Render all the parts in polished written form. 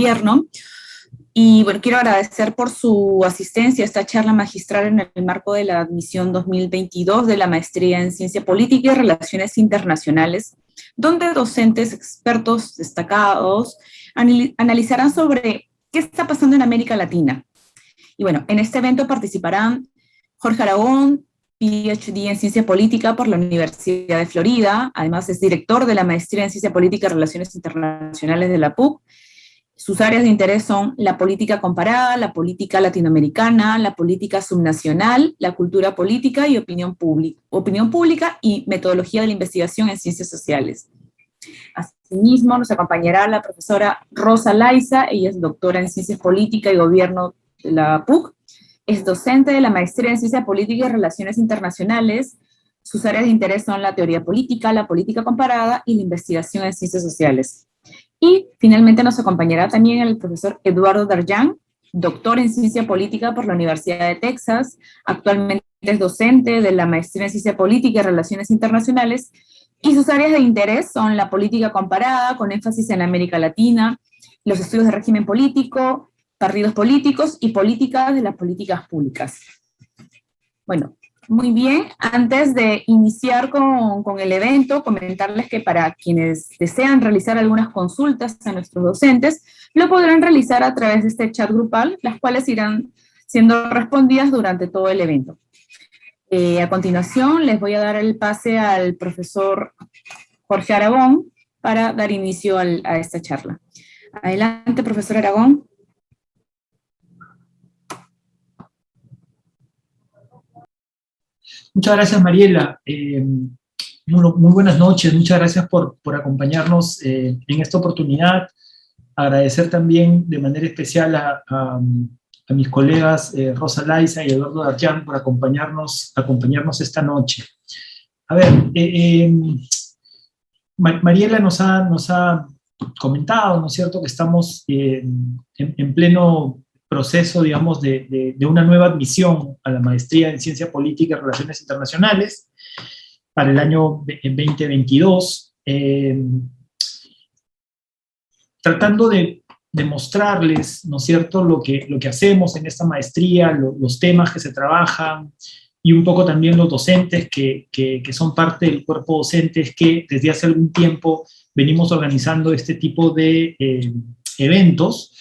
Gobierno. Y bueno, quiero agradecer por su asistencia a esta charla magistral en el marco de la admisión 2022 de la Maestría en Ciencia Política y Relaciones Internacionales, donde docentes expertos destacados analizarán sobre qué está pasando en América Latina. Y bueno, en este evento participarán Jorge Aragón, PhD en Ciencia Política por la Universidad de Florida, además es director de la Maestría en Ciencia Política y Relaciones Internacionales de la PUC. Sus áreas de interés son la política comparada, la política latinoamericana, la política subnacional, la cultura política y opinión pública y metodología de la investigación en ciencias sociales. Asimismo, nos acompañará la profesora Rosa Laiza, ella es doctora en Ciencias Políticas y Gobierno de la PUC, es docente de la Maestría en Ciencia Política y Relaciones Internacionales. Sus áreas de interés son la teoría política, la política comparada y la investigación en ciencias sociales. Y finalmente nos acompañará también el profesor Eduardo Darjan, doctor en Ciencia Política por la Universidad de Texas, actualmente es docente de la Maestría en Ciencia Política y Relaciones Internacionales, y sus áreas de interés son la política comparada, con énfasis en América Latina, los estudios de régimen político, partidos políticos y políticas de las políticas públicas. Bueno, muy bien, antes de iniciar con el evento, comentarles que para quienes desean realizar algunas consultas a nuestros docentes, lo podrán realizar a través de este chat grupal, las cuales irán siendo respondidas durante todo el evento. A continuación, les voy a dar el pase al profesor Jorge Aragón para dar inicio a esta charla. Adelante, profesor Aragón. Muchas gracias, Mariela. Muy buenas noches, muchas gracias por acompañarnos en esta oportunidad. Agradecer también de manera especial a mis colegas Rosa Laiza y Eduardo Darjan por acompañarnos esta noche. A ver, Mariela nos ha comentado, ¿no es cierto?, que estamos en pleno proceso, digamos, de una nueva admisión a la maestría en Ciencia Política y Relaciones Internacionales para el año 2022, tratando de mostrarles, ¿no es cierto?, lo que hacemos en esta maestría, los temas que se trabajan, y un poco también los docentes que son parte del cuerpo docentes que desde hace algún tiempo venimos organizando este tipo de eventos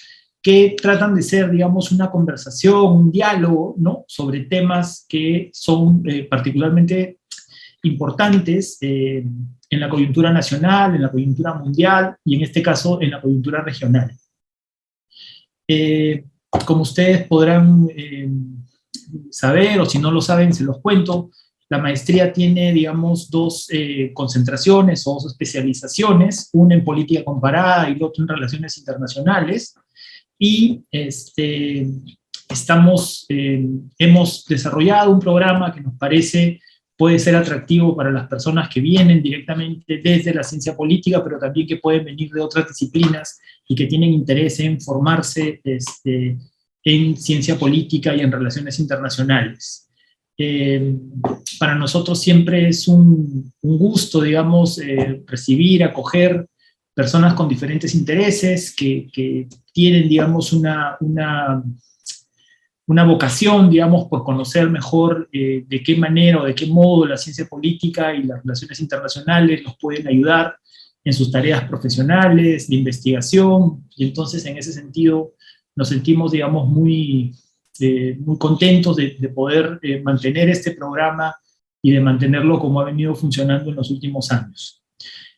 que tratan de ser, digamos, una conversación, un diálogo, ¿no?, sobre temas que son particularmente importantes en la coyuntura nacional, en la coyuntura mundial y en este caso en la coyuntura regional. Como ustedes podrán saber, o si no lo saben, se los cuento, la maestría tiene, digamos, dos concentraciones o dos especializaciones, una en política comparada y la otra en relaciones internacionales. Y hemos desarrollado un programa que nos parece puede ser atractivo para las personas que vienen directamente desde la ciencia política, pero también que pueden venir de otras disciplinas y que tienen interés en formarse en ciencia política y en relaciones internacionales. Para nosotros siempre es un gusto, digamos, recibir, acoger personas con diferentes intereses que tienen, digamos, una vocación, digamos, por conocer mejor de qué manera o de qué modo la ciencia política y las relaciones internacionales nos pueden ayudar en sus tareas profesionales, de investigación, y entonces en ese sentido nos sentimos, digamos, muy contentos de poder mantener este programa y de mantenerlo como ha venido funcionando en los últimos años.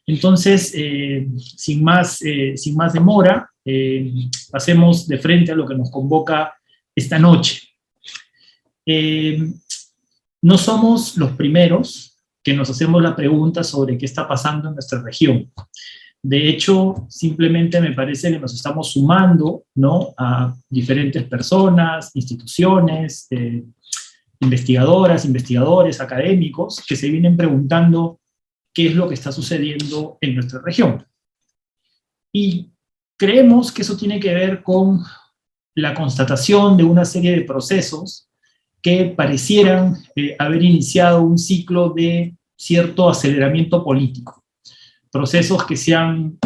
Entonces, sin más demora, pasemos de frente a lo que nos convoca esta noche. No somos los primeros que nos hacemos la pregunta sobre qué está pasando en nuestra región. De hecho, simplemente me parece que nos estamos sumando, ¿no?, a diferentes personas, instituciones, investigadoras, investigadores, académicos, que se vienen preguntando qué es lo que está sucediendo en nuestra región. Y creemos que eso tiene que ver con la constatación de una serie de procesos que parecieran haber iniciado un ciclo de cierto aceleramiento político. Procesos que se han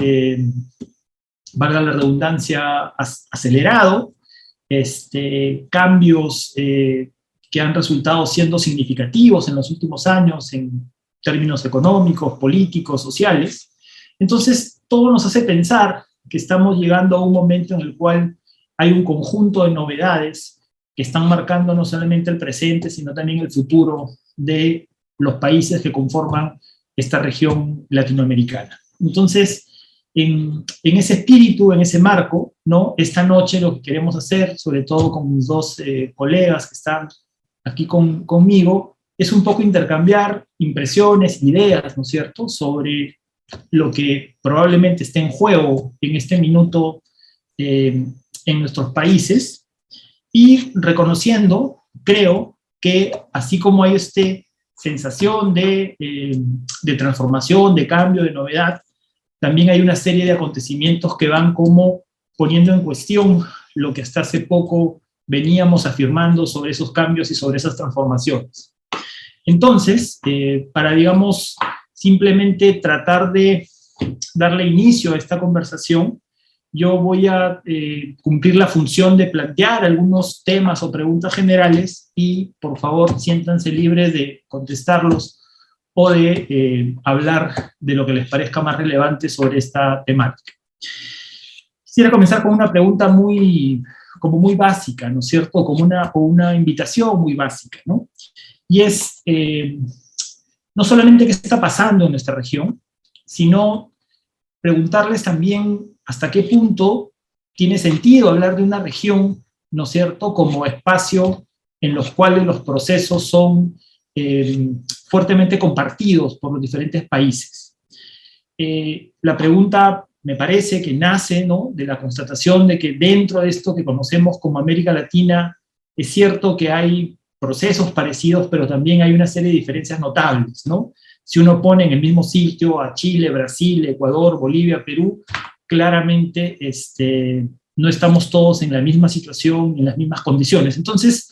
valga la redundancia, acelerado, cambios que han resultado siendo significativos en los últimos años en términos económicos, políticos, sociales. Entonces, todo nos hace pensar que estamos llegando a un momento en el cual hay un conjunto de novedades que están marcando no solamente el presente, sino también el futuro de los países que conforman esta región latinoamericana. Entonces, en ese espíritu, en ese marco, ¿no? Esta noche lo que queremos hacer, sobre todo con mis dos colegas que están aquí conmigo, es un poco intercambiar impresiones, ideas, ¿no es cierto?, sobre lo que probablemente esté en juego en este minuto en nuestros países, y reconociendo, creo, que así como hay esta sensación de transformación, de cambio, de novedad, también hay una serie de acontecimientos que van como poniendo en cuestión lo que hasta hace poco veníamos afirmando sobre esos cambios y sobre esas transformaciones. Entonces, para, digamos, simplemente tratar de darle inicio a esta conversación, yo voy a cumplir la función de plantear algunos temas o preguntas generales y, por favor, siéntanse libres de contestarlos o de hablar de lo que les parezca más relevante sobre esta temática. Quisiera comenzar con una pregunta muy básica, ¿no es cierto? Como una invitación muy básica, ¿no? Y es, no solamente qué está pasando en nuestra región, sino preguntarles también hasta qué punto tiene sentido hablar de una región, ¿no es cierto?, como espacio en los cuales los procesos son fuertemente compartidos por los diferentes países. La pregunta me parece que nace, ¿no?, de la constatación de que dentro de esto que conocemos como América Latina, es cierto que hay procesos parecidos, pero también hay una serie de diferencias notables, ¿no? Si uno pone en el mismo sitio a Chile, Brasil, Ecuador, Bolivia, Perú, claramente no estamos todos en la misma situación, en las mismas condiciones. Entonces,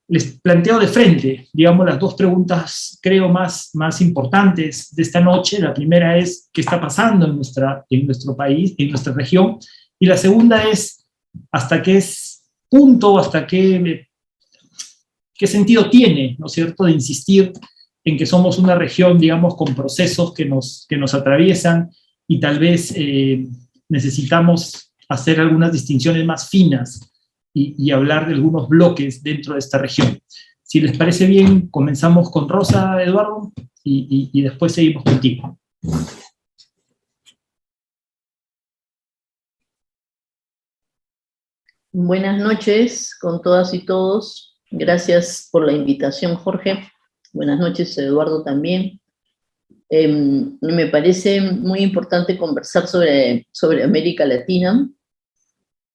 les planteo de frente, digamos, las dos preguntas, creo, más importantes de esta noche. La primera es, ¿qué está pasando en nuestro país, en nuestra región? Y la segunda es, ¿hasta qué punto, hasta qué sentido tiene, ¿no es cierto?, de insistir en que somos una región, digamos, con procesos que nos atraviesan y tal vez necesitamos hacer algunas distinciones más finas y hablar de algunos bloques dentro de esta región. Si les parece bien, comenzamos con Rosa, Eduardo, y después seguimos contigo. Buenas noches con todas y todos. Gracias por la invitación, Jorge. Buenas noches, Eduardo, también. Me parece muy importante conversar sobre América Latina,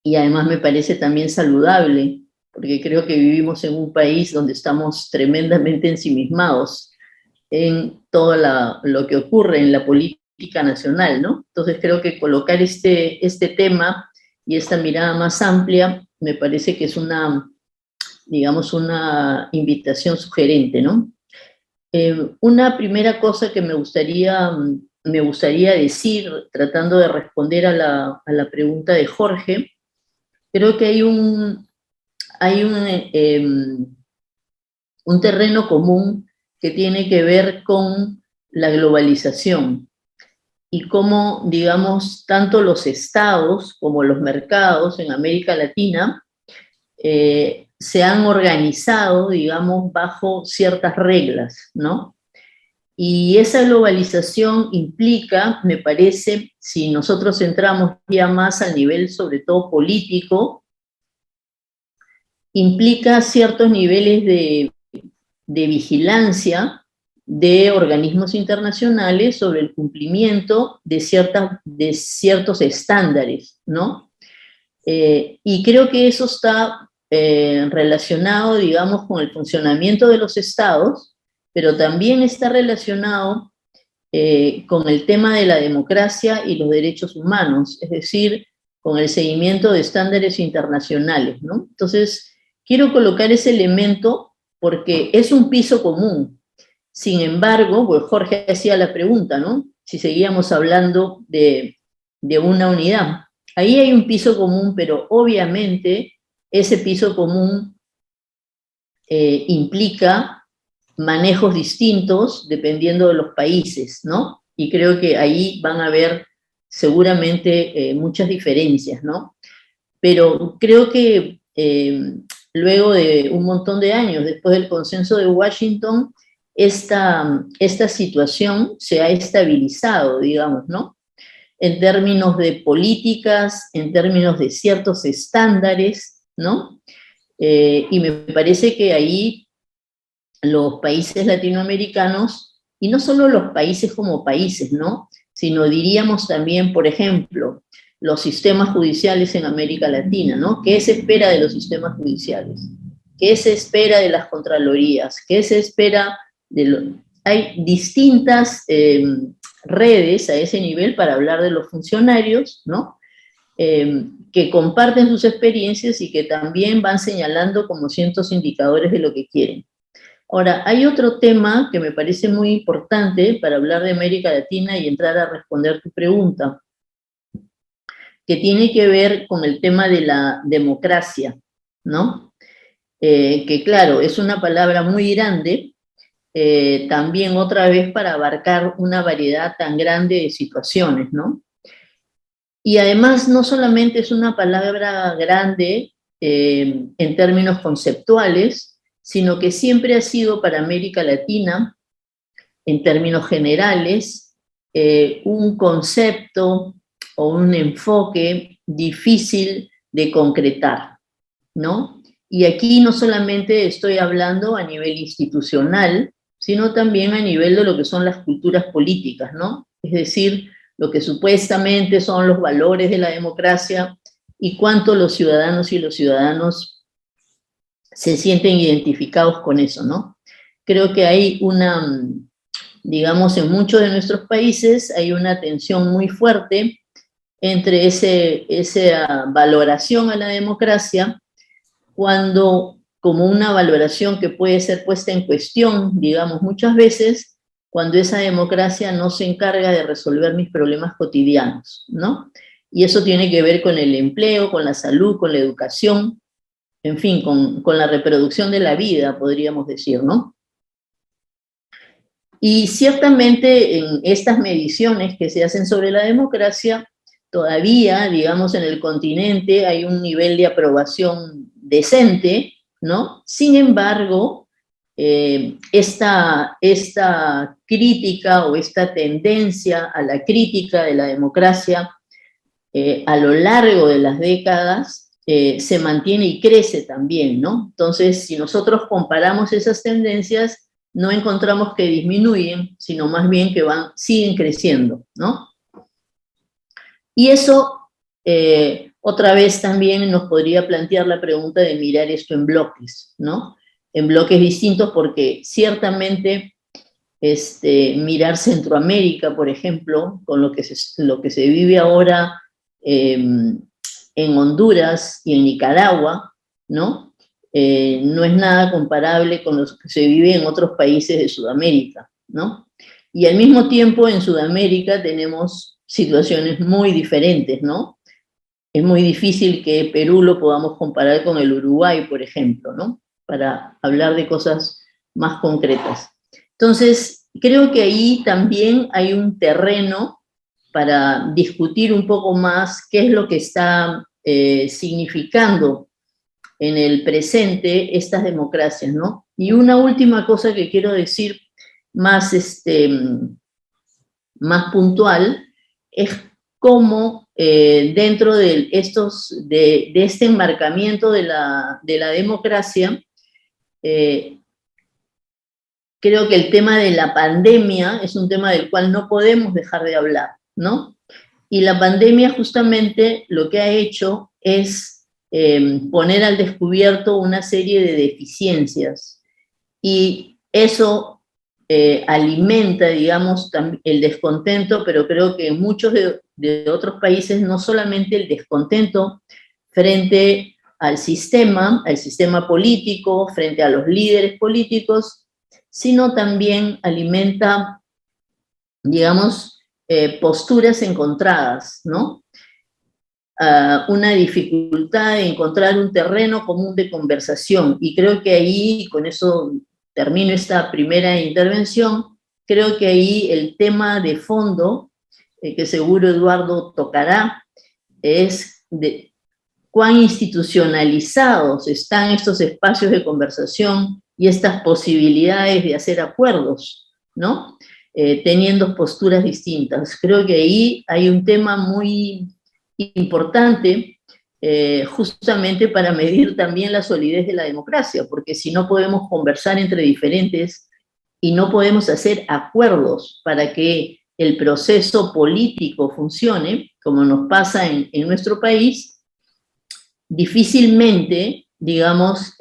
y además me parece también saludable, porque creo que vivimos en un país donde estamos tremendamente ensimismados en todo lo que ocurre en la política nacional, ¿no? Entonces creo que colocar este tema y esta mirada más amplia me parece que es digamos, una invitación sugerente, ¿no? Una primera cosa que me gustaría decir, tratando de responder a la pregunta de Jorge, creo que hay un terreno común que tiene que ver con la globalización y cómo, digamos, tanto los estados como los mercados en América Latina se han organizado, digamos, bajo ciertas reglas, ¿no? Y esa globalización implica, me parece, si nosotros entramos ya más al nivel sobre todo político, implica ciertos niveles de vigilancia de organismos internacionales sobre el cumplimiento de ciertos estándares, ¿no? Y creo que eso está relacionado, digamos, con el funcionamiento de los estados, pero también está relacionado con el tema de la democracia y los derechos humanos, es decir, con el seguimiento de estándares internacionales, ¿no? Entonces, quiero colocar ese elemento porque es un piso común. Sin embargo, pues Jorge hacía la pregunta, ¿no? Si seguíamos hablando de una unidad. Ahí hay un piso común, pero obviamente ese piso común implica manejos distintos dependiendo de los países, ¿no? Y creo que ahí van a haber seguramente muchas diferencias, ¿no? Pero creo que luego de un montón de años, después del consenso de Washington, esta situación se ha estabilizado, digamos, ¿no? En términos de políticas, en términos de ciertos estándares, ¿no? Y me parece que ahí los países latinoamericanos, y no solo los países como países, ¿no? Sino diríamos también, por ejemplo, los sistemas judiciales en América Latina, ¿no? ¿Qué se espera de los sistemas judiciales? ¿Qué se espera de las contralorías? ¿Qué se espera de los... Hay distintas redes a ese nivel para hablar de los funcionarios, ¿no? Que comparten sus experiencias y que también van señalando como ciertos indicadores de lo que quieren. Ahora, hay otro tema que me parece muy importante para hablar de América Latina y entrar a responder tu pregunta, que tiene que ver con el tema de la democracia, ¿no? Que claro, es una palabra muy grande, también otra vez para abarcar una variedad tan grande de situaciones, ¿no? Y además no solamente es una palabra grande en términos conceptuales, sino que siempre ha sido para América Latina, en términos generales, un concepto o un enfoque difícil de concretar, ¿no? Y aquí no solamente estoy hablando a nivel institucional, sino también a nivel de lo que son las culturas políticas, ¿no? Es decir, lo que supuestamente son los valores de la democracia y cuánto los ciudadanos y los ciudadanos se sienten identificados con eso, ¿no? Creo que hay una, digamos, en muchos de nuestros países hay una tensión muy fuerte entre esa valoración a la democracia, cuando como una valoración que puede ser puesta en cuestión, digamos, muchas veces, cuando esa democracia no se encarga de resolver mis problemas cotidianos, ¿no? Y eso tiene que ver con el empleo, con la salud, con la educación, en fin, con la reproducción de la vida, podríamos decir, ¿no? Y ciertamente en estas mediciones que se hacen sobre la democracia, todavía, digamos, en el continente hay un nivel de aprobación decente, ¿no? Sin embargo, esta crítica o esta tendencia a la crítica de la democracia a lo largo de las décadas se mantiene y crece también, ¿no? Entonces, si nosotros comparamos esas tendencias, no encontramos que disminuyen, sino más bien que siguen creciendo, ¿no? Y eso, otra vez también nos podría plantear la pregunta de mirar esto en bloques, ¿no? En bloques distintos, porque ciertamente mirar Centroamérica, por ejemplo, con lo que se vive ahora en Honduras y en Nicaragua, ¿no? No es nada comparable con lo que se vive en otros países de Sudamérica, ¿no? Y al mismo tiempo en Sudamérica tenemos situaciones muy diferentes, ¿no? Es muy difícil que Perú lo podamos comparar con el Uruguay, por ejemplo, ¿no? Para hablar de cosas más concretas. Entonces, creo que ahí también hay un terreno para discutir un poco más qué es lo que está significando en el presente estas democracias, ¿no? Y una última cosa que quiero decir más, más puntual es cómo dentro de este enmarcamiento de la democracia, creo que el tema de la pandemia es un tema del cual no podemos dejar de hablar, ¿no? Y la pandemia justamente lo que ha hecho es poner al descubierto una serie de deficiencias y eso alimenta, digamos, el descontento, pero creo que en muchos de otros países no solamente el descontento frente al sistema político, frente a los líderes políticos, sino también alimenta, digamos, posturas encontradas, ¿no? una dificultad de encontrar un terreno común de conversación. Y creo que ahí, con eso termino esta primera intervención, creo que ahí el tema de fondo, que seguro Eduardo tocará, es de cuán institucionalizados están estos espacios de conversación y estas posibilidades de hacer acuerdos, ¿no? Teniendo posturas distintas. Creo que ahí hay un tema muy importante, justamente para medir también la solidez de la democracia, porque si no podemos conversar entre diferentes y no podemos hacer acuerdos para que el proceso político funcione, como nos pasa en nuestro país, difícilmente, digamos,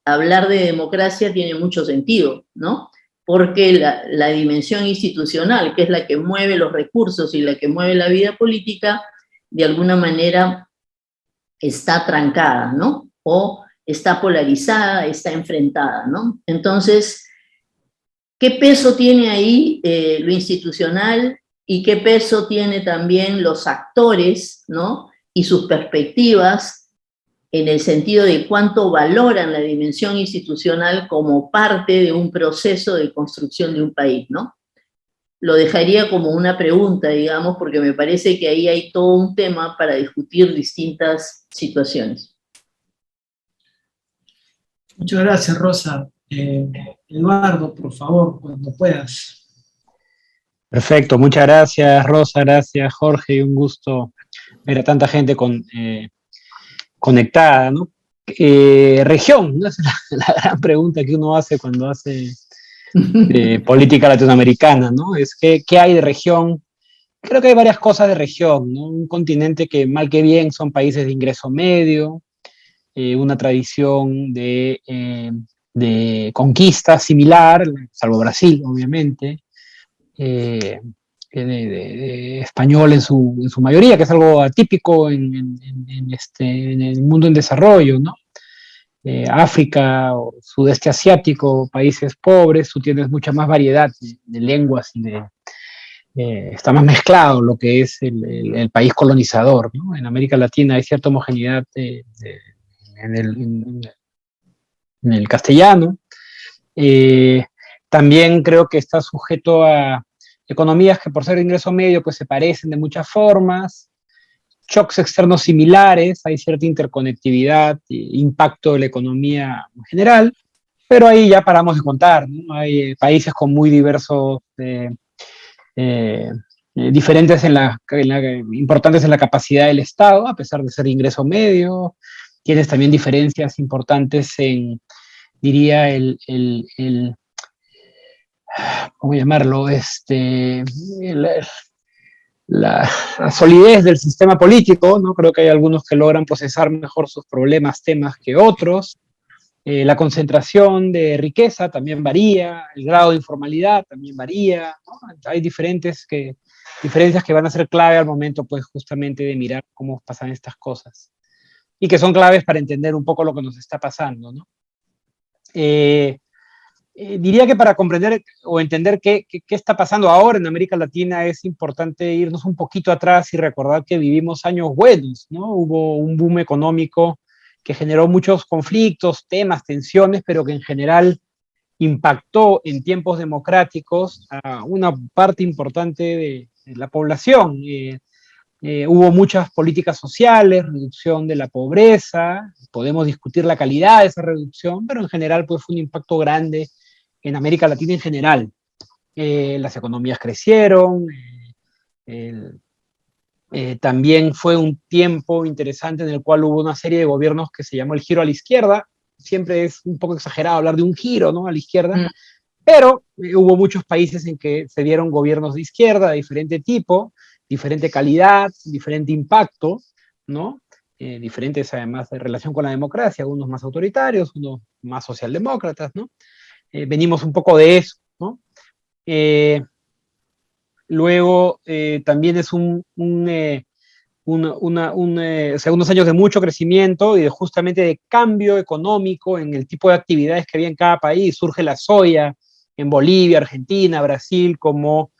hablar de democracia tiene mucho sentido, ¿no? Porque la dimensión institucional, que es la que mueve los recursos y la que mueve la vida política, de alguna manera está trancada, ¿no? O está polarizada, está enfrentada, ¿no? Entonces, ¿qué peso tiene ahí lo institucional y qué peso tiene también los actores, ¿no? Y sus perspectivas en el sentido de cuánto valoran la dimensión institucional como parte de un proceso de construcción de un país, ¿no? Lo dejaría como una pregunta, digamos, porque me parece que ahí hay todo un tema para discutir distintas situaciones. Muchas gracias, Rosa. Eduardo, por favor, cuando puedas. Perfecto, muchas gracias, Rosa, gracias, Jorge, un gusto ver a tanta gente conectada, ¿no? Región, ¿no? Es la gran pregunta que uno hace cuando hace política latinoamericana, ¿no? Es ¿qué hay de región? Creo que hay varias cosas de región, ¿no? Un continente que mal que bien son países de ingreso medio, una tradición de conquista similar, salvo Brasil, obviamente, de español en su mayoría, que es algo atípico en el mundo en desarrollo, ¿no? África o sudeste asiático, países pobres, tú tienes mucha más variedad de lenguas y está más mezclado lo que es el país colonizador, ¿no? En América Latina hay cierta homogeneidad en el castellano. También creo que está sujeto a economías que por ser de ingreso medio pues se parecen de muchas formas, shocks externos similares, hay cierta interconectividad, impacto de la economía en general, pero ahí ya paramos de contar, ¿no? Hay países con muy diversos, diferentes importantes en la capacidad del Estado, a pesar de ser de ingreso medio. Tienes también diferencias importantes en, diría, ¿cómo llamarlo? La solidez del sistema político, ¿no? Creo que hay algunos que logran procesar mejor sus problemas, temas que otros. La concentración de riqueza también varía, el grado de informalidad también varía, ¿no? Hay diferencias que van a ser clave al momento, pues, justamente de mirar cómo pasan estas cosas. Y que son claves para entender un poco lo que nos está pasando, ¿no? Diría que para comprender o entender qué está pasando ahora en América Latina es importante irnos un poquito atrás y recordar que vivimos años buenos, ¿no? Hubo un boom económico que generó muchos conflictos, temas, tensiones, pero que en general impactó en tiempos democráticos a una parte importante de la población. Hubo muchas políticas sociales, reducción de la pobreza, podemos discutir la calidad de esa reducción, pero en general pues, fue un impacto grande en América Latina en general. Las economías crecieron, también fue un tiempo interesante en el cual hubo una serie de gobiernos que se llamó el giro a la izquierda. Siempre es un poco exagerado hablar de un giro, ¿no? A la izquierda, pero hubo muchos países en que se dieron gobiernos de izquierda de diferente tipo, diferente calidad, diferente impacto, ¿no? Diferentes además de relación con la democracia, unos más autoritarios, unos más socialdemócratas, ¿no? Venimos un poco de eso, ¿no? Luego también es o sea, unos años de mucho crecimiento y de justamente de cambio económico en el tipo de actividades que había en cada país. Surge la soya en Bolivia, Argentina, Brasil como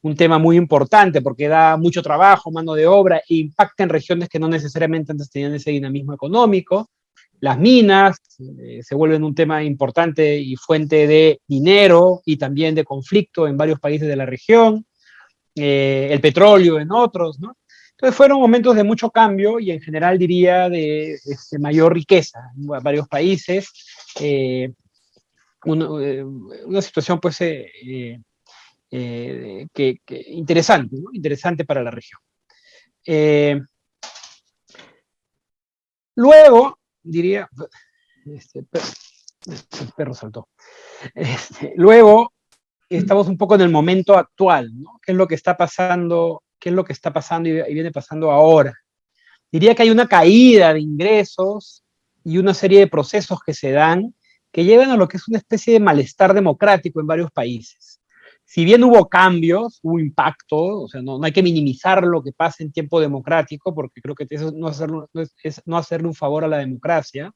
un tema muy importante porque da mucho trabajo, mano de obra e impacta en regiones que no necesariamente antes tenían ese dinamismo económico. Las minas se vuelven un tema importante y fuente de dinero y también de conflicto en varios países de la región, el petróleo en otros, ¿no? Entonces fueron momentos de mucho cambio y en general diría de mayor riqueza en varios países, una situación pues interesante, ¿no? Interesante para la región. Luego, diría, el perro saltó. Luego, estamos un poco en el momento actual, ¿no? ¿Qué es lo que está pasando? ¿Qué es lo que está pasando y viene pasando ahora? Diría que hay una caída de ingresos y una serie de procesos que se dan que llevan a lo que es una especie de malestar democrático en varios países. Si bien hubo cambios, hubo impacto, o sea, no hay que minimizar lo que pasa en tiempo democrático, porque creo que eso es no hacerle un favor a la democracia.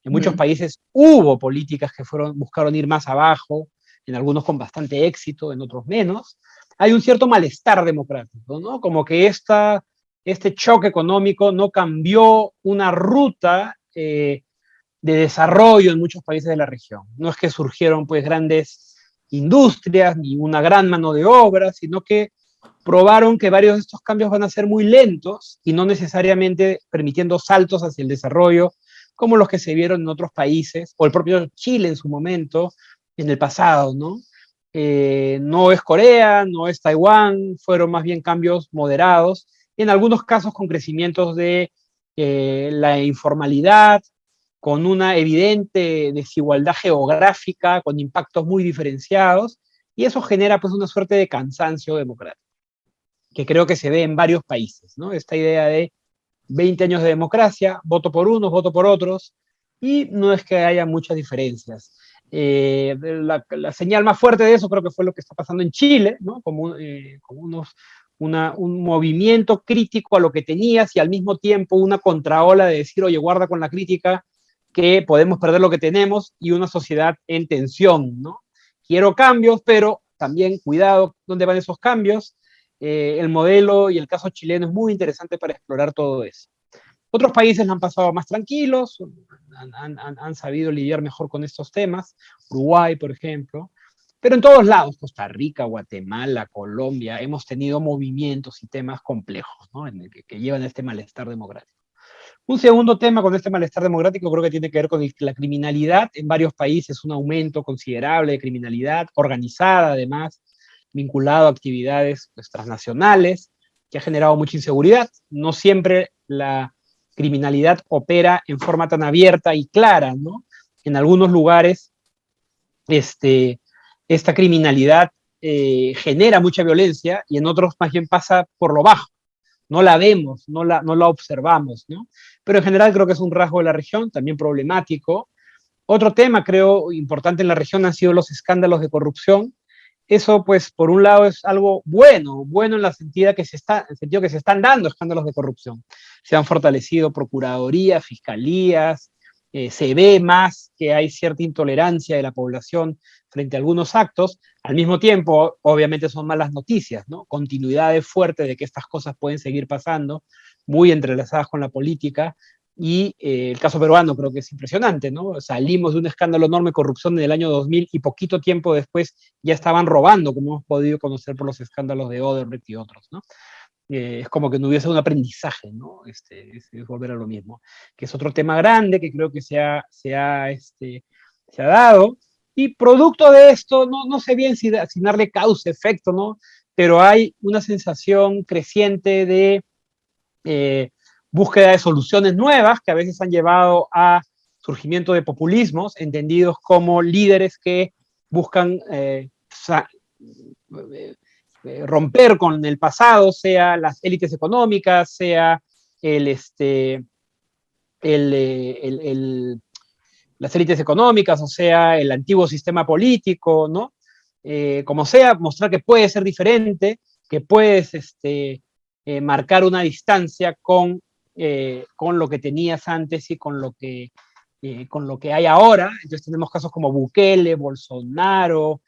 En muchos países hubo políticas que buscaron ir más abajo, en algunos con bastante éxito, en otros menos. Hay un cierto malestar democrático, ¿no? Como que este choque económico no cambió una ruta de desarrollo en muchos países de la región. No es que surgieron pues grandes industrias ni una gran mano de obra, sino que probaron que varios de estos cambios van a ser muy lentos y no necesariamente permitiendo saltos hacia el desarrollo como los que se vieron en otros países, o el propio Chile en su momento, en el pasado, ¿no? No es Corea, no es Taiwán, fueron más bien cambios moderados, en algunos casos con crecimientos de la informalidad, con una evidente desigualdad geográfica, con impactos muy diferenciados, y eso genera pues una suerte de cansancio democrático, que creo que se ve en varios países, ¿no? Esta idea de 20 años de democracia, voto por unos, voto por otros, y no es que haya muchas diferencias. La señal más fuerte de eso creo que fue lo que está pasando en Chile, ¿no? Como un movimiento crítico a lo que tenías y al mismo tiempo una contraola de decir, oye, guarda con la crítica, que podemos perder lo que tenemos, y una sociedad en tensión, ¿no? Quiero cambios, pero también cuidado dónde van esos cambios. El modelo y el caso chileno es muy interesante para explorar todo eso. Otros países lo han pasado más tranquilos, han sabido lidiar mejor con estos temas, Uruguay, por ejemplo, pero en todos lados, Costa Rica, Guatemala, Colombia, hemos tenido movimientos y temas complejos, ¿no? que llevan a este malestar democrático. Un segundo tema con este malestar democrático creo que tiene que ver con la criminalidad. En varios países un aumento considerable de criminalidad, organizada además, vinculado a actividades pues, transnacionales, que ha generado mucha inseguridad. No siempre la criminalidad opera en forma tan abierta y clara, ¿no? En algunos lugares esta criminalidad genera mucha violencia y en otros más bien pasa por lo bajo. No la vemos, no la observamos, ¿no? Pero en general creo que es un rasgo de la región, también problemático. Otro tema, creo, importante en la región han sido los escándalos de corrupción. Eso, pues, por un lado es algo bueno en el sentido que se están dando escándalos de corrupción. Se han fortalecido procuradurías, fiscalías, se ve más que hay cierta intolerancia de la población frente a algunos actos. Al mismo tiempo, obviamente son malas noticias, ¿no? Continuidades fuertes de que estas cosas pueden seguir pasando, muy entrelazadas con la política, y el caso peruano creo que es impresionante, ¿no? Salimos de un escándalo enorme de corrupción en el año 2000 y poquito tiempo después ya estaban robando, como hemos podido conocer por los escándalos de Odebrecht y otros, ¿no? Es como que no hubiese un aprendizaje, ¿no? Es volver a lo mismo, que es otro tema grande que creo que se ha dado, y producto de esto, no sé bien si darle causa, efecto, ¿no? Pero hay una sensación creciente de búsqueda de soluciones nuevas que a veces han llevado a surgimiento de populismos, entendidos como líderes que buscan romper con el pasado, sea las élites económicas, sea las élites económicas, o sea, el antiguo sistema político, ¿no? Como sea, mostrar que puede ser diferente, que puedes marcar una distancia con lo que tenías antes y con lo que hay ahora. Entonces tenemos casos como Bukele, Bolsonaro,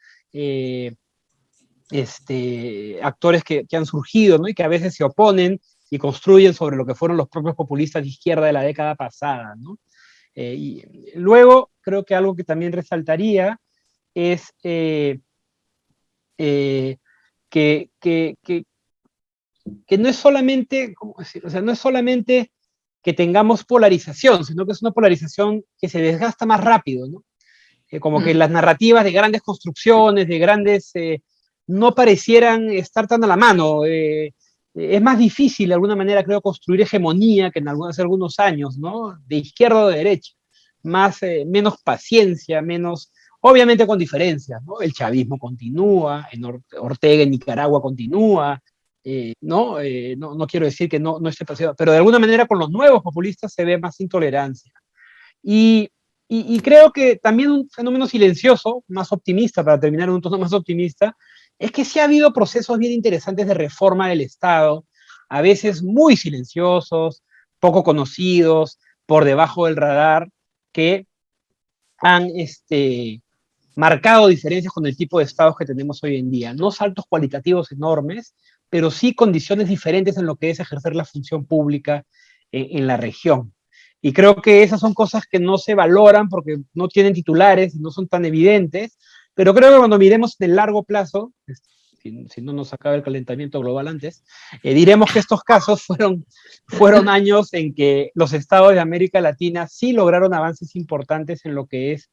actores que han surgido, ¿no? Y que a veces se oponen y construyen sobre lo que fueron los propios populistas de izquierda de la década pasada, ¿no? Y luego, creo que algo que también resaltaría es que no es solamente, ¿cómo decir? O sea, no es solamente que tengamos polarización, sino que es una polarización que se desgasta más rápido, ¿no? Como que las narrativas de grandes construcciones, de grandes, no parecieran estar tan a la mano. Es más difícil, de alguna manera, creo, construir hegemonía que hace algunos años, ¿no? De izquierda o de derecha. Menos paciencia, obviamente con diferencias, ¿no? El chavismo continúa, Ortega en Nicaragua continúa, ¿no? No quiero decir que no esté pasando, pero de alguna manera con los nuevos populistas se ve más intolerancia. Y creo que también un fenómeno silencioso, más optimista, para terminar en un tono más optimista, es que sí ha habido procesos bien interesantes de reforma del Estado, a veces muy silenciosos, poco conocidos, por debajo del radar, que han marcado diferencias con el tipo de estados que tenemos hoy en día. No saltos cualitativos enormes, pero sí condiciones diferentes en lo que es ejercer la función pública en la región. Y creo que esas son cosas que no se valoran porque no tienen titulares y no son tan evidentes, pero creo que cuando miremos en el largo plazo, si no nos acaba el calentamiento global antes, diremos que estos casos fueron años en que los estados de América Latina sí lograron avances importantes en lo que es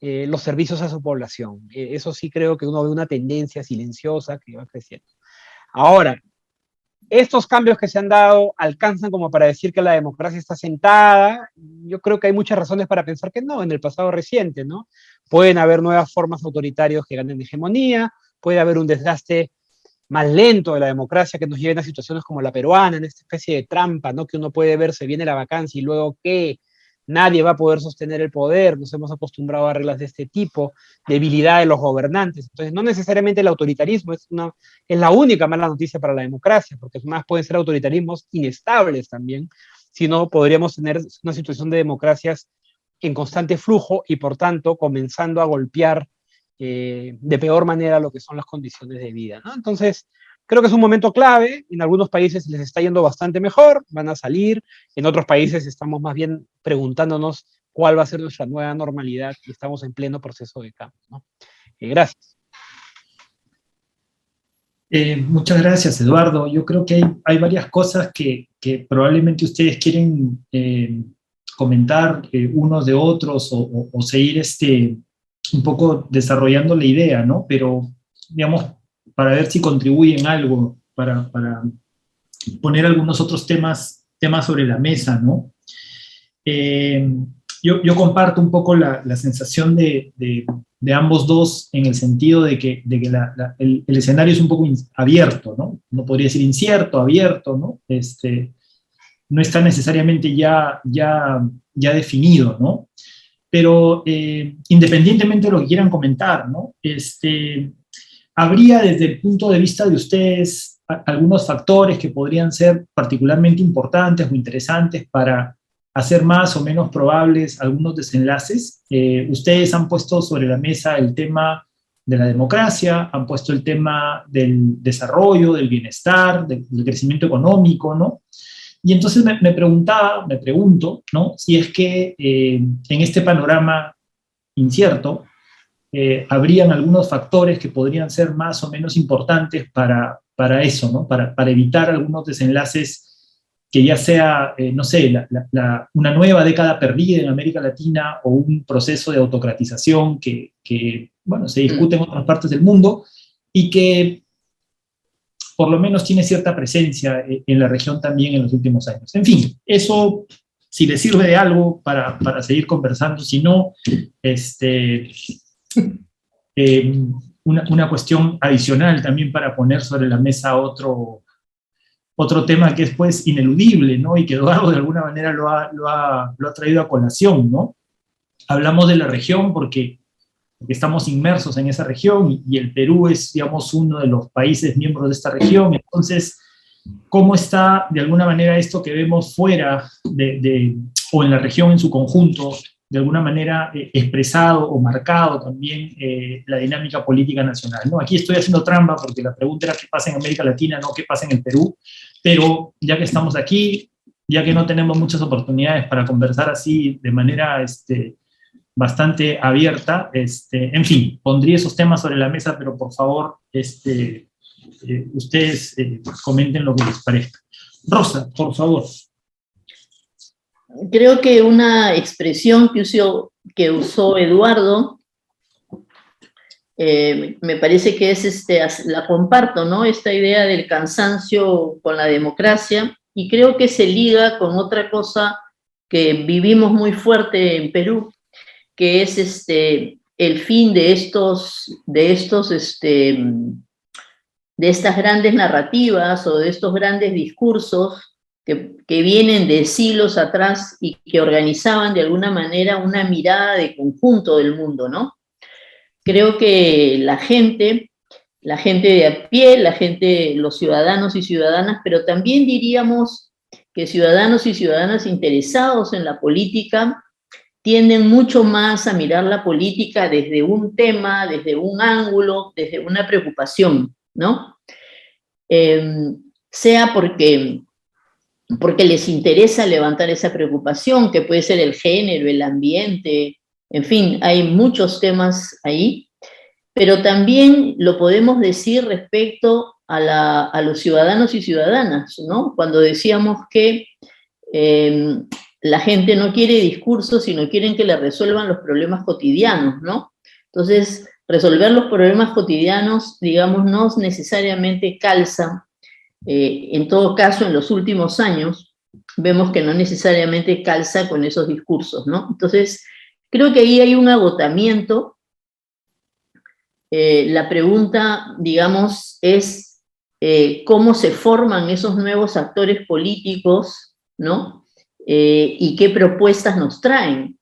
los servicios a su población. Eso sí creo que uno ve una tendencia silenciosa que va creciendo. Ahora, estos cambios que se han dado alcanzan como para decir que la democracia está sentada. Yo creo que hay muchas razones para pensar que no, en el pasado reciente, ¿no? Pueden haber nuevas formas autoritarias que ganen hegemonía, puede haber un desgaste más lento de la democracia que nos lleven a situaciones como la peruana, en esta especie de trampa, ¿no? Que uno puede ver, se viene la vacancia y luego ¿qué? Nadie va a poder sostener el poder, nos hemos acostumbrado a reglas de este tipo, debilidad de los gobernantes. Entonces, no necesariamente el autoritarismo es la única mala noticia para la democracia, porque más pueden ser autoritarismos inestables también, si no podríamos tener una situación de democracias en constante flujo y, por tanto, comenzando a golpear de peor manera lo que son las condiciones de vida, ¿no? Entonces, creo que es un momento clave. En algunos países les está yendo bastante mejor, van a salir. En otros países estamos más bien preguntándonos cuál va a ser nuestra nueva normalidad y estamos en pleno proceso de cambio, ¿no? Gracias. Muchas gracias, Eduardo. Yo creo que hay varias cosas que probablemente ustedes quieren comentar unos de otros o seguir un poco desarrollando la idea, ¿no? Pero, digamos, para ver si contribuyen algo, para poner algunos otros temas sobre la mesa, ¿no? Yo comparto un poco la sensación de ambos dos en el sentido de que el escenario es un poco abierto, ¿no? No podría decir incierto, abierto, ¿no? No está necesariamente ya definido, ¿no? Pero independientemente de lo que quieran comentar, ¿no? ¿Habría desde el punto de vista de ustedes algunos factores que podrían ser particularmente importantes o interesantes para hacer más o menos probables algunos desenlaces? Ustedes han puesto sobre la mesa el tema de la democracia, han puesto el tema del desarrollo, del bienestar, del crecimiento económico, ¿no? Y entonces me pregunto, ¿no? Si es que en este panorama incierto, habrían algunos factores que podrían ser más o menos importantes para eso, ¿no? Para evitar algunos desenlaces que ya sea, no sé, una nueva década perdida en América Latina o un proceso de autocratización que bueno, se discute en otras partes del mundo y que por lo menos tiene cierta presencia en la región también en los últimos años. En fin, eso, si les sirve de algo para seguir conversando, si no, una cuestión adicional también para poner sobre la mesa otro tema que es pues ineludible, ¿no? Y que Eduardo de alguna manera lo ha traído a colación, ¿no? Hablamos de la región porque estamos inmersos en esa región y el Perú es, digamos, uno de los países miembros de esta región. Entonces, ¿cómo está de alguna manera esto que vemos fuera o en la región en su conjunto de alguna manera expresado o marcado también la dinámica política nacional, ¿no? Aquí estoy haciendo trampa porque la pregunta era qué pasa en América Latina, no qué pasa en el Perú, pero ya que estamos aquí, ya que no tenemos muchas oportunidades para conversar así de manera bastante abierta, en fin, pondría esos temas sobre la mesa, pero por favor, ustedes comenten lo que les parezca. Rosa, por favor. Creo que una expresión que usó Eduardo, me parece que es, la comparto, ¿no? Esta idea del cansancio con la democracia, y creo que se liga con otra cosa que vivimos muy fuerte en Perú, que es el fin de estas grandes narrativas o de estos grandes discursos que vienen de siglos atrás y que organizaban de alguna manera una mirada de conjunto del mundo, ¿no? Creo que la gente de a pie, los ciudadanos y ciudadanas, pero también diríamos que ciudadanos y ciudadanas interesados en la política tienden mucho más a mirar la política desde un tema, desde un ángulo, desde una preocupación, ¿no? Sea porque les interesa levantar esa preocupación, que puede ser el género, el ambiente, en fin, hay muchos temas ahí, pero también lo podemos decir respecto a los ciudadanos y ciudadanas, ¿no? Cuando decíamos que la gente no quiere discursos, sino quieren que le resuelvan los problemas cotidianos, ¿no? Entonces, resolver los problemas cotidianos, digamos, no necesariamente calza. En todo caso, en los últimos años, vemos que no necesariamente calza con esos discursos, ¿no? Entonces, creo que ahí hay un agotamiento. La pregunta, digamos, es cómo se forman esos nuevos actores políticos, ¿no? Y qué propuestas nos traen,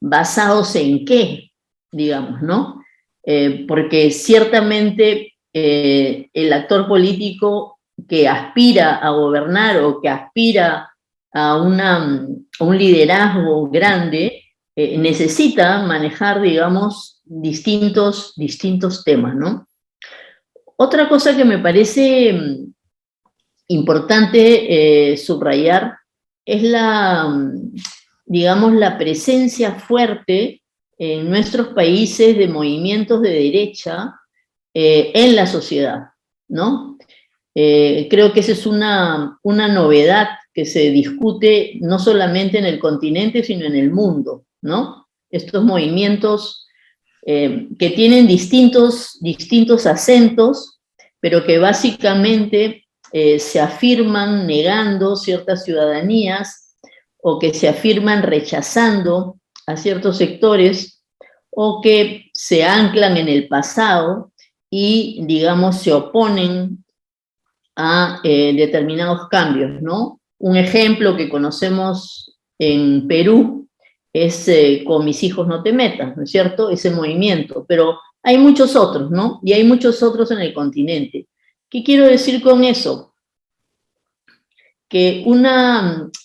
basados en qué, digamos, ¿no? Porque ciertamente el actor político que aspira a gobernar o que aspira a un liderazgo grande necesita manejar, digamos, distintos temas, ¿no? Otra cosa que me parece importante subrayar es digamos, la presencia fuerte en nuestros países de movimientos de derecha en la sociedad, ¿no? Creo que esa es una novedad que se discute no solamente en el continente, sino en el mundo, ¿no? Estos movimientos que tienen distintos acentos, pero que básicamente se afirman negando ciertas ciudadanías o que se afirman rechazando a ciertos sectores o que se anclan en el pasado y, digamos, se oponen a determinados cambios, ¿no? Un ejemplo que conocemos en Perú es Con mis hijos no te metas, ¿no es cierto? Ese movimiento, pero hay muchos otros, ¿no? Y hay muchos otros en el continente. ¿Qué quiero decir con eso? Que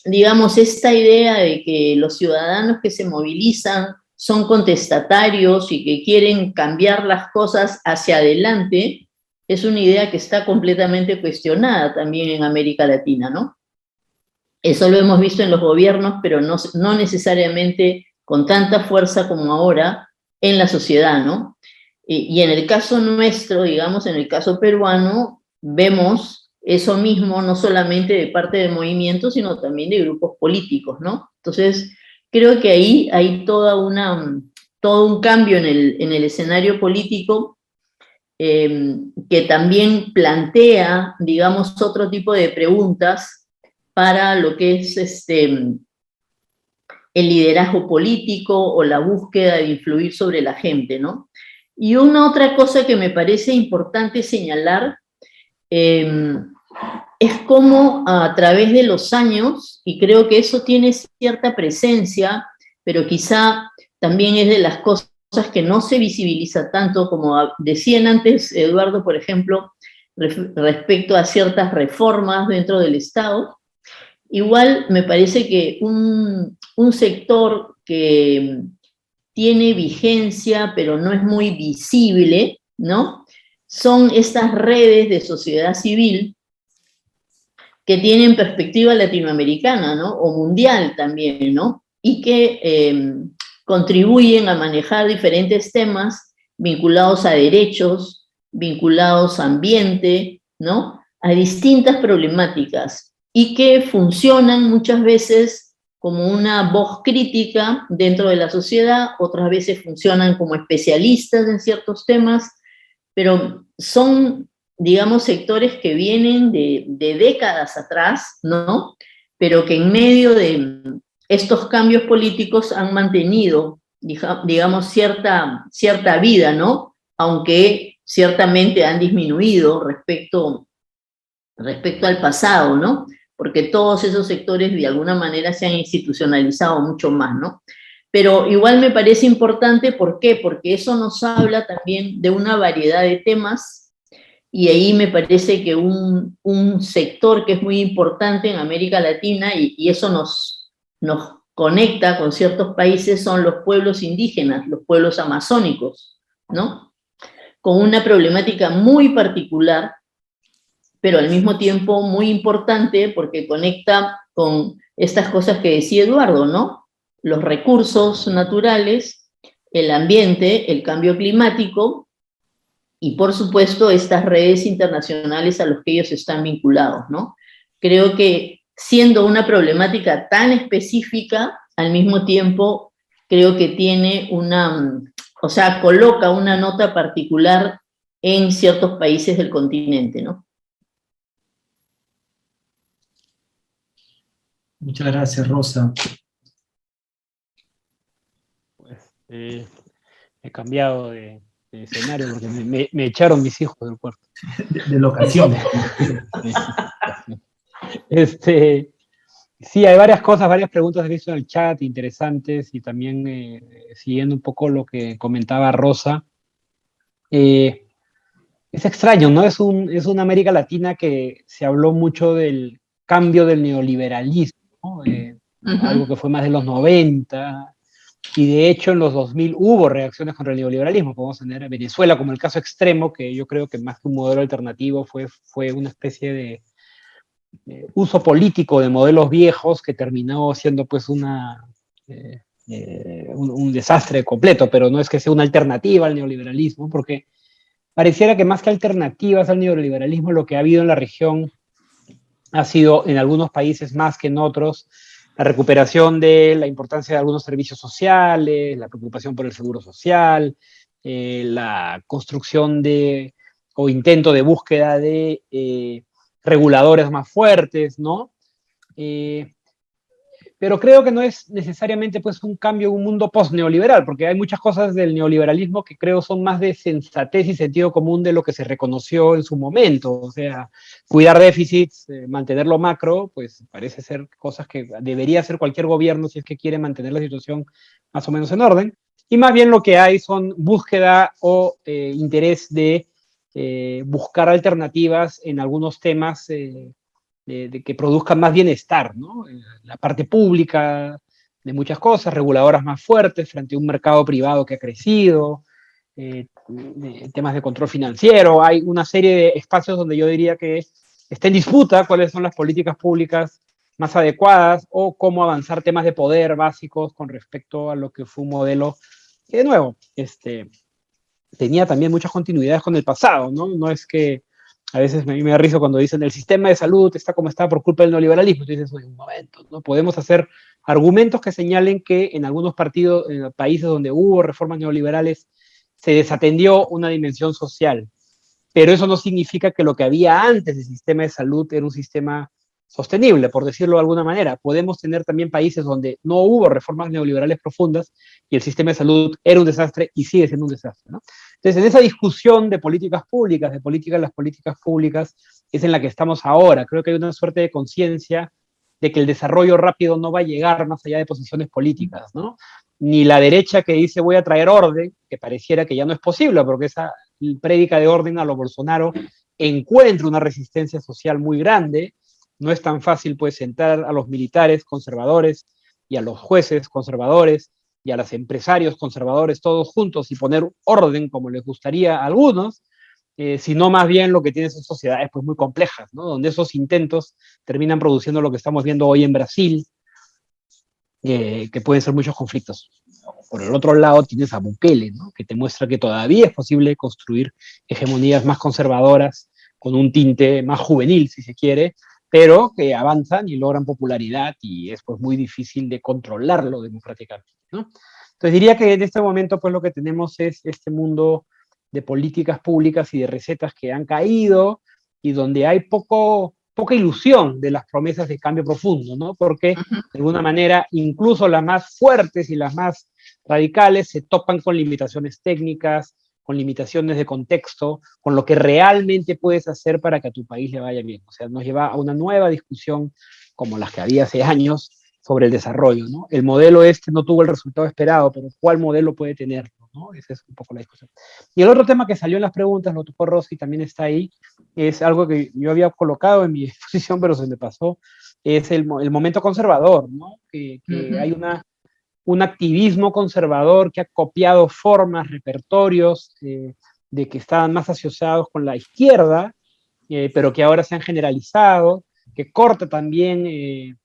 digamos, esta idea de que los ciudadanos que se movilizan son contestatarios y que quieren cambiar las cosas hacia adelante, es una idea que está completamente cuestionada también en América Latina, ¿no? Eso lo hemos visto en los gobiernos, pero no necesariamente con tanta fuerza como ahora en la sociedad, ¿no? Y en el caso nuestro, digamos, en el caso peruano, vemos eso mismo no solamente de parte del movimiento, sino también de grupos políticos, ¿no? Entonces, creo que ahí hay todo un cambio en el escenario político que también plantea, digamos, otro tipo de preguntas para lo que es el liderazgo político o la búsqueda de influir sobre la gente, ¿no? Y una otra cosa que me parece importante señalar es cómo a través de los años, y creo que eso tiene cierta presencia, pero quizá también es de las cosas que no se visibiliza tanto, como decían antes, Eduardo, por ejemplo, respecto a ciertas reformas dentro del Estado. Igual me parece que un un sector que tiene vigencia, pero no es muy visible, ¿no? Son estas redes de sociedad civil que tienen perspectiva latinoamericana, ¿no? O mundial también, ¿no? Y que contribuyen a manejar diferentes temas vinculados a derechos, vinculados a ambiente, ¿no? A distintas problemáticas y que funcionan muchas veces como una voz crítica dentro de la sociedad, otras veces funcionan como especialistas en ciertos temas, pero son, digamos, sectores que vienen de décadas atrás, ¿no? Pero que en medio de estos cambios políticos han mantenido, digamos, cierta vida, ¿no? Aunque ciertamente han disminuido respecto al pasado, ¿no? Porque todos esos sectores de alguna manera se han institucionalizado mucho más, ¿no? Pero igual me parece importante, ¿por qué? Porque eso nos habla también de una variedad de temas, y ahí me parece que un sector que es muy importante en América Latina, y eso nos conecta con ciertos países, son los pueblos indígenas, los pueblos amazónicos, ¿no? Con una problemática muy particular, pero al mismo tiempo muy importante porque conecta con estas cosas que decía Eduardo, ¿no? Los recursos naturales, el ambiente, el cambio climático y, por supuesto, estas redes internacionales a los que ellos están vinculados, ¿no? Creo que siendo una problemática tan específica, al mismo tiempo creo que tiene coloca una nota particular en ciertos países del continente, ¿no? Muchas gracias, Rosa. Pues, he cambiado de escenario porque me echaron mis hijos del cuarto. De locación. Sí, hay varias cosas, varias preguntas he visto en el chat interesantes, y también siguiendo un poco lo que comentaba Rosa. Es extraño, ¿no? Es una América Latina que se habló mucho del cambio del neoliberalismo, ¿no? Algo que fue más de los 90, y de hecho en los 2000 hubo reacciones contra el neoliberalismo. Podemos tener a Venezuela como el caso extremo, que yo creo que más que un modelo alternativo fue una especie de uso político de modelos viejos que terminó siendo pues un desastre completo, pero no es que sea una alternativa al neoliberalismo, porque pareciera que más que alternativas al neoliberalismo, lo que ha habido en la región ha sido, en algunos países más que en otros, la recuperación de la importancia de algunos servicios sociales, la preocupación por el seguro social, la construcción o intento de búsqueda de reguladores más fuertes, ¿no? Pero creo que no es necesariamente pues un cambio en un mundo post-neoliberal, porque hay muchas cosas del neoliberalismo que creo son más de sensatez y sentido común de lo que se reconoció en su momento. O sea, cuidar déficits, mantenerlo macro, pues parece ser cosas que debería hacer cualquier gobierno si es que quiere mantener la situación más o menos en orden. Y más bien lo que hay son búsqueda o interés de buscar alternativas en algunos temas de que produzcan más bienestar, ¿no? La parte pública de muchas cosas, reguladoras más fuertes frente a un mercado privado que ha crecido, temas de control financiero. Hay una serie de espacios donde yo diría que está en disputa cuáles son las políticas públicas más adecuadas o cómo avanzar temas de poder básicos con respecto a lo que fue un modelo que, de nuevo, tenía también muchas continuidades con el pasado, ¿no? No es que a veces me da risa cuando dicen el sistema de salud está como está por culpa del neoliberalismo. Tú dices, oye, un momento, ¿no? Podemos hacer argumentos que señalen que en algunos países donde hubo reformas neoliberales se desatendió una dimensión social, pero eso no significa que lo que había antes del sistema de salud era un sistema sostenible, por decirlo de alguna manera. Podemos tener también países donde no hubo reformas neoliberales profundas y el sistema de salud era un desastre y sigue siendo un desastre, ¿no? Entonces, en esa discusión de políticas públicas, de política de las políticas públicas, es en la que estamos ahora. Creo que hay una suerte de conciencia de que el desarrollo rápido no va a llegar más allá de posiciones políticas, ¿no? Ni la derecha que dice voy a traer orden, que pareciera que ya no es posible, porque esa prédica de orden a lo Bolsonaro encuentra una resistencia social muy grande. No es tan fácil pues sentar a los militares conservadores y a los jueces conservadores y a los empresarios conservadores todos juntos y poner orden como les gustaría a algunos, sino más bien lo que tienen son sociedades pues muy complejas, ¿no? Donde esos intentos terminan produciendo lo que estamos viendo hoy en Brasil, que pueden ser muchos conflictos. Por el otro lado tienes a Bukele, ¿no? Que te muestra que todavía es posible construir hegemonías más conservadoras, con un tinte más juvenil, si se quiere, pero que avanzan y logran popularidad y es pues muy difícil de controlarlo democráticamente, ¿no? Entonces diría que en este momento pues lo que tenemos es este mundo de políticas públicas y de recetas que han caído y donde hay poca ilusión de las promesas de cambio profundo, ¿no? Porque de alguna manera incluso las más fuertes y las más radicales se topan con limitaciones técnicas, con limitaciones de contexto, con lo que realmente puedes hacer para que a tu país le vaya bien. O sea, nos lleva a una nueva discusión como las que había hace años sobre el desarrollo, ¿no? El modelo este no tuvo el resultado esperado, pero ¿cuál modelo puede tenerlo, ¿no? Esa es un poco la discusión. Y el otro tema que salió en las preguntas, lo tocó Rosy, también está ahí, es algo que yo había colocado en mi exposición, pero se me pasó, es el momento conservador, ¿no? Que hay un activismo conservador que ha copiado formas, repertorios de que estaban más asociados con la izquierda, pero que ahora se han generalizado, que corta también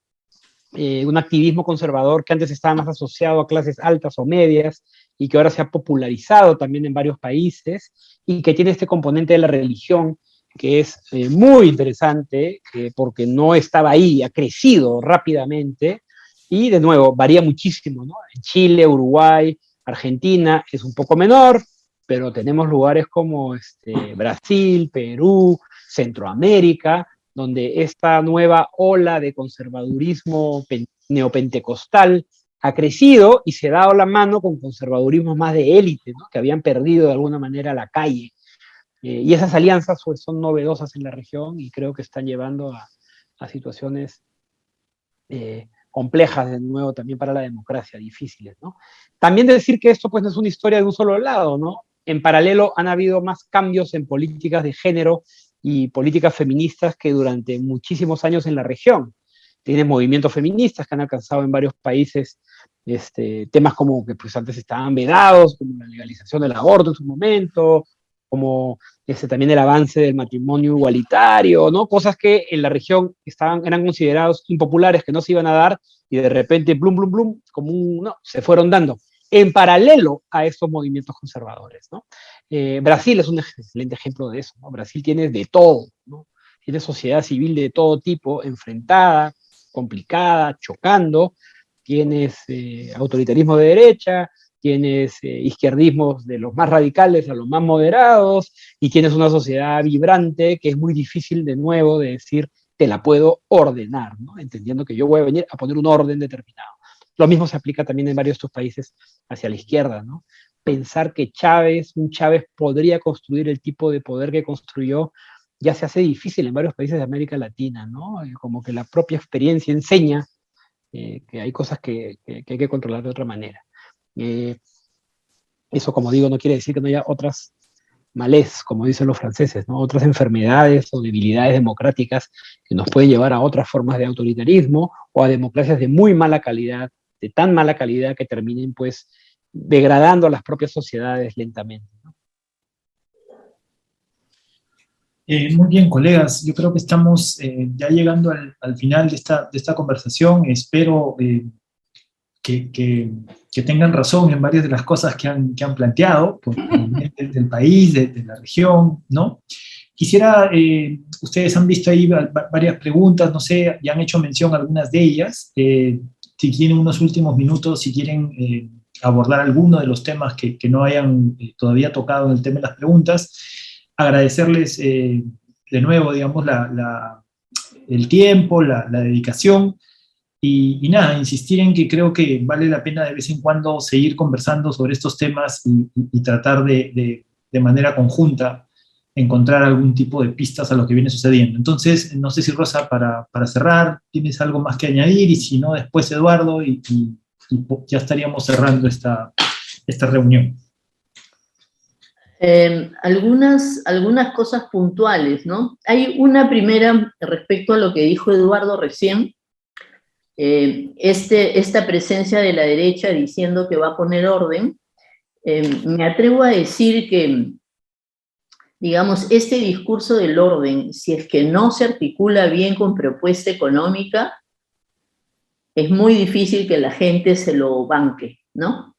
un activismo conservador que antes estaba más asociado a clases altas o medias y que ahora se ha popularizado también en varios países y que tiene este componente de la religión que es muy interesante porque no estaba ahí, ha crecido rápidamente y de nuevo varía muchísimo, ¿no? En Chile, Uruguay, Argentina es un poco menor, pero tenemos lugares como Brasil, Perú, Centroamérica, donde esta nueva ola de conservadurismo neopentecostal ha crecido y se ha dado la mano con conservadurismos más de élite, ¿no? Que habían perdido de alguna manera la calle. Y esas alianzas pues, son novedosas en la región y creo que están llevando a situaciones complejas de nuevo también para la democracia, difíciles, ¿no? También decir que esto pues no es una historia de un solo lado, ¿no? En paralelo han habido más cambios en políticas de género y políticas feministas que durante muchísimos años en la región. Tienen movimientos feministas que han alcanzado en varios países temas como que pues antes estaban vedados, como la legalización del aborto en su momento, como también el avance del matrimonio igualitario, ¿no? Cosas que en la región eran considerados impopulares, que no se iban a dar, y de repente, blum, blum, blum, no, se fueron dando en paralelo a estos movimientos conservadores, ¿no? Brasil es un excelente ejemplo de eso, ¿no? Brasil tiene de todo, ¿no? Tiene sociedad civil de todo tipo, enfrentada, complicada, chocando, tienes autoritarismo de derecha, tienes izquierdismos de los más radicales a los más moderados, y tienes una sociedad vibrante que es muy difícil de nuevo de decir, te la puedo ordenar, ¿no? Entendiendo que yo voy a venir a poner un orden determinado. Lo mismo se aplica también en varios de estos países hacia la izquierda, ¿no? Pensar que un Chávez podría construir el tipo de poder que construyó ya se hace difícil en varios países de América Latina, ¿no? Como que la propia experiencia enseña que hay cosas que hay que controlar de otra manera. Eso, como digo, no quiere decir que no haya otras malés, como dicen los franceses, ¿no? Otras enfermedades o debilidades democráticas que nos pueden llevar a otras formas de autoritarismo o a democracias de muy mala calidad, de tan mala calidad que terminen pues degradando a las propias sociedades lentamente, ¿no? Muy bien, colegas. Yo creo que estamos ya llegando al final de esta conversación. Espero que tengan razón en varias de las cosas que han planteado, del país, de la región, ¿no? Quisiera, ustedes han visto ahí varias preguntas, no sé, ya han hecho mención a algunas de ellas. Si tienen unos últimos minutos, si quieren abordar alguno de los temas que no hayan todavía tocado en el tema de las preguntas, agradecerles de nuevo, digamos, el tiempo, la dedicación. Y nada, insistir en que creo que vale la pena de vez en cuando seguir conversando sobre estos temas y tratar de manera conjunta encontrar algún tipo de pistas a lo que viene sucediendo. Entonces, no sé si Rosa, para cerrar, tienes algo más que añadir, y si no, después Eduardo, y ya estaríamos cerrando esta reunión. Algunas cosas puntuales, ¿no? Hay una primera respecto a lo que dijo Eduardo recién, esta presencia de la derecha diciendo que va a poner orden, me atrevo a decir que, digamos, este discurso del orden, si es que no se articula bien con propuesta económica, es muy difícil que la gente se lo banque, ¿no?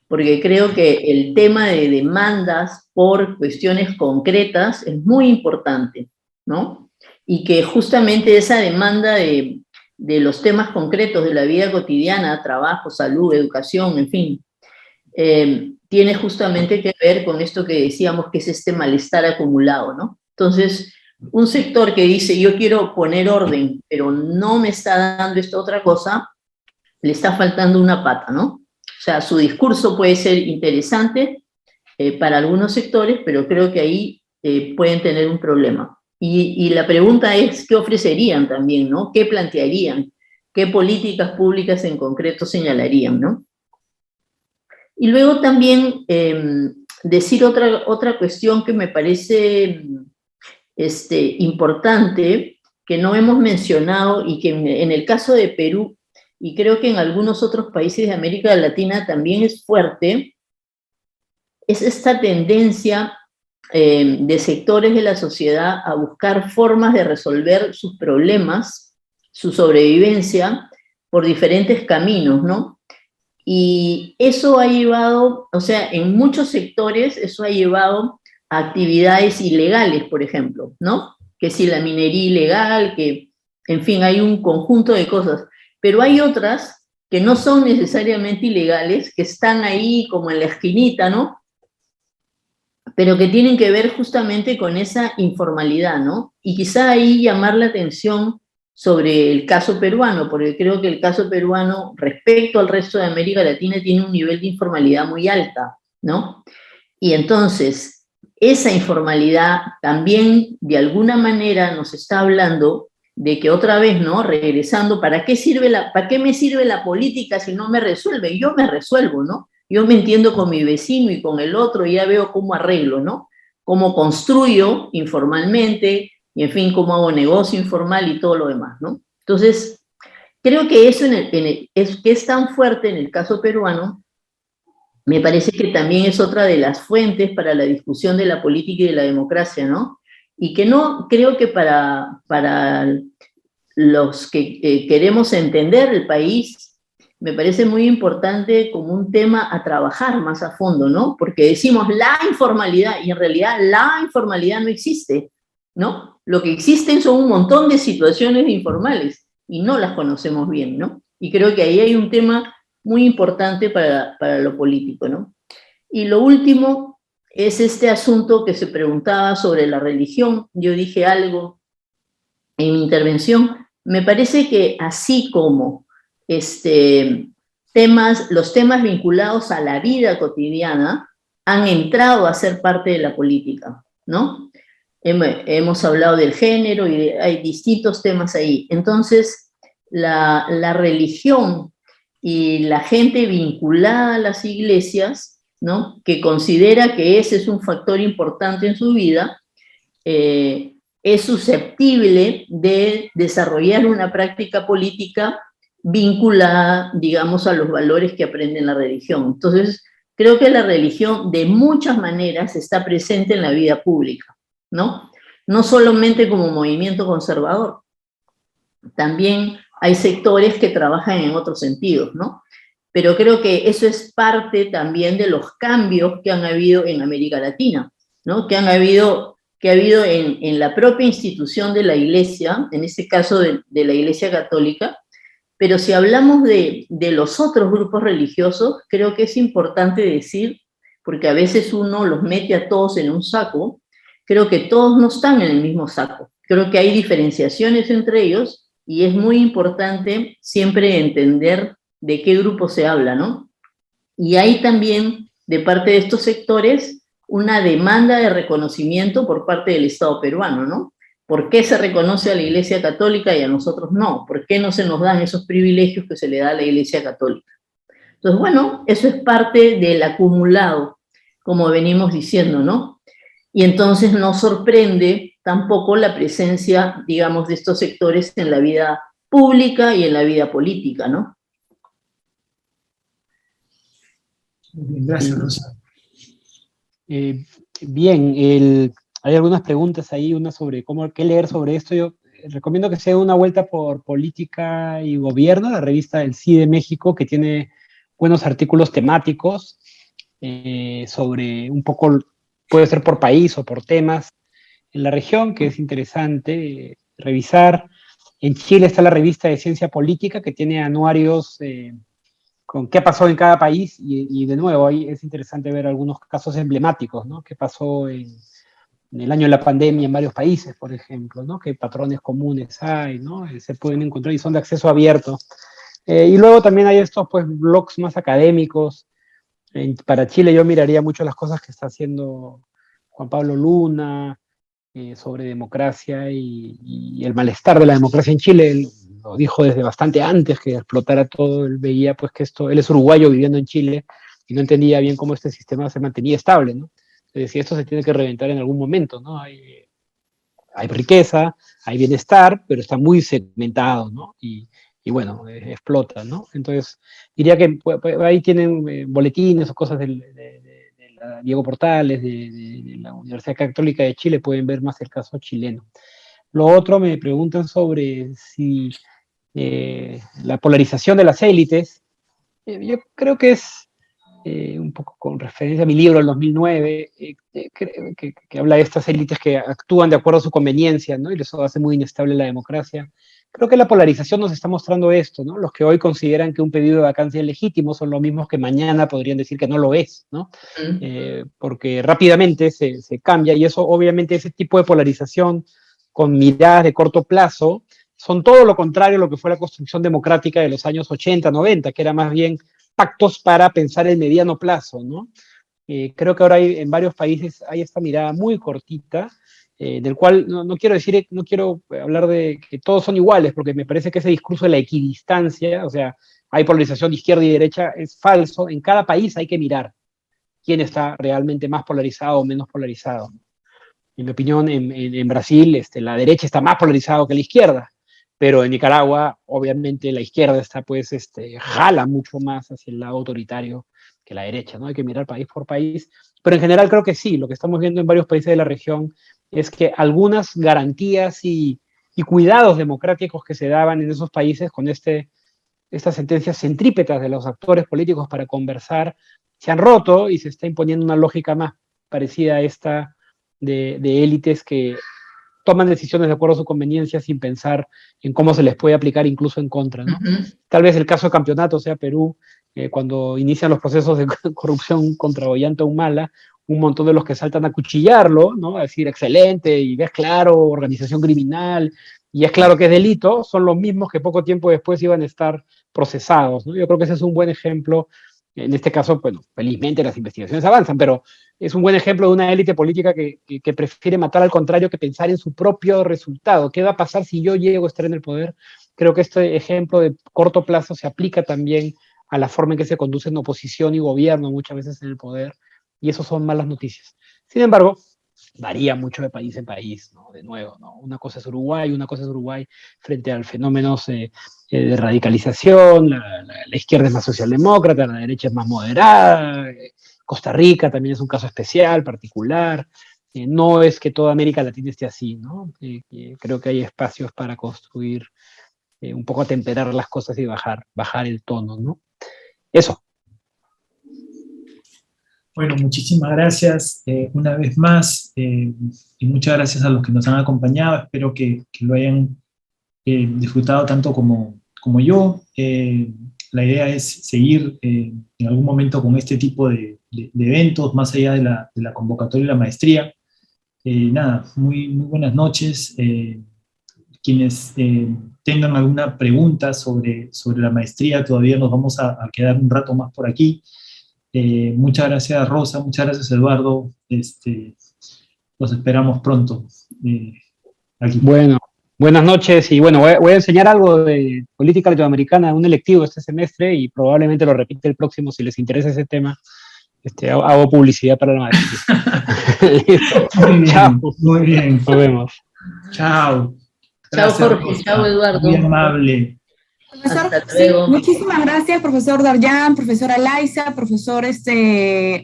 Porque creo que el tema de demandas por cuestiones concretas es muy importante, ¿no? Y que justamente esa demanda de los temas concretos de la vida cotidiana, trabajo, salud, educación, en fin, tiene justamente que ver con esto que decíamos que es este malestar acumulado, ¿no? Entonces, un sector que dice yo quiero poner orden, pero no me está dando esta otra cosa, le está faltando una pata, ¿no? O sea, su discurso puede ser interesante para algunos sectores, pero creo que ahí pueden tener un problema. Y la pregunta es, ¿qué ofrecerían también, no? ¿Qué plantearían? ¿Qué políticas públicas en concreto señalarían, no? Y luego también decir otra cuestión que me parece importante, que no hemos mencionado y que en el caso de Perú, y creo que en algunos otros países de América Latina también es fuerte, es esta tendencia de sectores de la sociedad a buscar formas de resolver sus problemas, su sobrevivencia, por diferentes caminos, ¿no? Y eso ha llevado, o sea, en muchos sectores eso ha llevado a actividades ilegales, por ejemplo, ¿no? Que si la minería ilegal, que, en fin, hay un conjunto de cosas. Pero hay otras que no son necesariamente ilegales, que están ahí como en la esquinita, ¿no? Pero que tienen que ver justamente con esa informalidad, ¿no? Y quizá ahí llamar la atención sobre el caso peruano, porque creo que el caso peruano respecto al resto de América Latina tiene un nivel de informalidad muy alta, ¿no? Y entonces, esa informalidad también de alguna manera nos está hablando de que otra vez, ¿no? Regresando, ¿para qué me sirve la política si no me resuelve? Yo me resuelvo, ¿no? Yo me entiendo con mi vecino y con el otro y ya veo cómo arreglo, ¿no? Cómo construyo informalmente y, en fin, cómo hago negocio informal y todo lo demás, ¿no? Entonces, creo que eso que es tan fuerte en el caso peruano, me parece que también es otra de las fuentes para la discusión de la política y de la democracia, ¿no? Y que no, creo que para los que queremos entender el país, me parece muy importante como un tema a trabajar más a fondo, ¿no? Porque decimos la informalidad y en realidad la informalidad no existe, ¿no? Lo que existen son un montón de situaciones informales y no las conocemos bien, ¿no? Y creo que ahí hay un tema muy importante para lo político, ¿no? Y lo último es este asunto que se preguntaba sobre la religión. Yo dije algo en mi intervención. Me parece que así como los temas vinculados a la vida cotidiana han entrado a ser parte de la política, ¿no? Hemos hablado del género y hay distintos temas ahí. Entonces, la religión y la gente vinculada a las iglesias, ¿no? Que considera que ese es un factor importante en su vida, es susceptible de desarrollar una práctica política vinculada, digamos, a los valores que aprende la religión. Entonces, creo que la religión de muchas maneras está presente en la vida pública, ¿no? No solamente como movimiento conservador, también hay sectores que trabajan en otros sentidos, ¿no? Pero creo que eso es parte también de los cambios que han habido en América Latina, ¿no? Que ha habido en la propia institución de la Iglesia, en este caso de la Iglesia Católica, pero si hablamos de los otros grupos religiosos, creo que es importante decir, porque a veces uno los mete a todos en un saco, creo que todos no están en el mismo saco. Creo que hay diferenciaciones entre ellos y es muy importante siempre entender de qué grupo se habla, ¿no? Y hay también, de parte de estos sectores, una demanda de reconocimiento por parte del Estado peruano, ¿no? ¿Por qué se reconoce a la Iglesia Católica y a nosotros no? ¿Por qué no se nos dan esos privilegios que se le da a la Iglesia Católica? Entonces, bueno, eso es parte del acumulado, como venimos diciendo, ¿no? Y entonces no sorprende tampoco la presencia, digamos, de estos sectores en la vida pública y en la vida política, ¿no? Muy bien, gracias, Rosa. Bien, hay algunas preguntas ahí, una sobre qué leer sobre esto. Yo recomiendo que se dé una vuelta por Política y Gobierno, la revista del CIDE de México, que tiene buenos artículos temáticos sobre un poco, puede ser por país o por temas en la región, que es interesante revisar. En Chile está la revista de Ciencia Política, que tiene anuarios con qué pasó en cada país, y de nuevo, ahí es interesante ver algunos casos emblemáticos, ¿no? ¿Qué pasó en el año de la pandemia en varios países, por ejemplo, ¿no? ¿Qué patrones comunes hay, ¿no? Se pueden encontrar y son de acceso abierto. Y luego también hay estos, pues, blogs más académicos. Para Chile yo miraría mucho las cosas que está haciendo Juan Pablo Luna, sobre democracia y el malestar de la democracia en Chile. Él lo dijo desde bastante antes que explotara todo. Él veía pues que él es uruguayo viviendo en Chile y no entendía bien cómo este sistema se mantenía estable, ¿no? Es decir, esto se tiene que reventar en algún momento, ¿no? Hay riqueza, hay bienestar, pero está muy segmentado, ¿no? Y bueno, explota, ¿no? Entonces, diría que ahí tienen boletines o cosas de Diego Portales, de la Universidad Católica de Chile, pueden ver más el caso chileno. Lo otro, me preguntan sobre si la polarización de las élites. Yo creo que es un poco con referencia a mi libro del 2009, que habla de estas élites que actúan de acuerdo a su conveniencia, ¿no? Y eso hace muy inestable la democracia. Creo que la polarización nos está mostrando esto, ¿no? Los que hoy consideran que un pedido de vacancia es legítimo son los mismos que mañana podrían decir que no lo es, ¿no? Porque rápidamente se cambia, y eso, obviamente, ese tipo de polarización con miradas de corto plazo son todo lo contrario a lo que fue la construcción democrática de los años 80, 90, que era más bien pactos para pensar el mediano plazo, ¿no? Creo que ahora en varios países hay esta mirada muy cortita, del cual no quiero hablar de que todos son iguales, porque me parece que ese discurso de la equidistancia, o sea, hay polarización de izquierda y derecha, es falso. En cada país hay que mirar quién está realmente más polarizado o menos polarizado. En mi opinión, en Brasil, la derecha está más polarizada que la izquierda, pero en Nicaragua, obviamente, la izquierda está, pues, jala mucho más hacia el lado autoritario que la derecha, ¿no? Hay que mirar país por país, pero en general creo que sí, lo que estamos viendo en varios países de la región es que algunas garantías y cuidados democráticos que se daban en esos países con estas sentencias centrípetas de los actores políticos para conversar se han roto, y se está imponiendo una lógica más parecida a esta de élites que toman decisiones de acuerdo a su conveniencia sin pensar en cómo se les puede aplicar incluso en contra, ¿no? Tal vez el caso de Campeonato sea Perú, cuando inician los procesos de corrupción contra Ollanta Humala, un montón de los que saltan a cuchillarlo, ¿no? A decir, excelente, y ves claro, organización criminal, y es claro que es delito, son los mismos que poco tiempo después iban a estar procesados, ¿no? Yo creo que ese es un buen ejemplo. En este caso, bueno, felizmente las investigaciones avanzan, pero es un buen ejemplo de una élite política que prefiere matar al contrario que pensar en su propio resultado. ¿Qué va a pasar si yo llego a estar en el poder? Creo que este ejemplo de corto plazo se aplica también a la forma en que se conducen oposición y gobierno muchas veces en el poder, y eso son malas noticias. Sin embargo, varía mucho de país en país, ¿no? De nuevo, ¿no? Una cosa es Uruguay frente a fenómenos de radicalización, la izquierda es más socialdemócrata, la derecha es más moderada, Costa Rica también es un caso especial, particular, no es que toda América Latina esté así, ¿no? Creo que hay espacios para construir, un poco atemperar las cosas y bajar el tono, ¿no? Eso. Bueno, muchísimas gracias una vez más, y muchas gracias a los que nos han acompañado. Espero que lo hayan disfrutado tanto como yo. La idea es seguir en algún momento con este tipo de eventos, más allá de la convocatoria y la maestría. Nada, muy buenas noches. Quienes tengan alguna pregunta sobre la maestría, todavía nos vamos a quedar un rato más por aquí. Muchas gracias, Rosa, muchas gracias, Eduardo. Los esperamos pronto aquí. Bueno, buenas noches, y bueno, voy a enseñar algo de política latinoamericana, un electivo este semestre, y probablemente lo repite el próximo si les interesa ese tema. Hago publicidad para la maestría. Muy bien, Chao. muy bien. Nos vemos. Chao. Chao, Gracias, Jorge. Rosa. Chao, Eduardo. Muy amable. Profesor, Hasta sí, luego. muchísimas gracias, profesor Daryan, profesora Laisa, profesor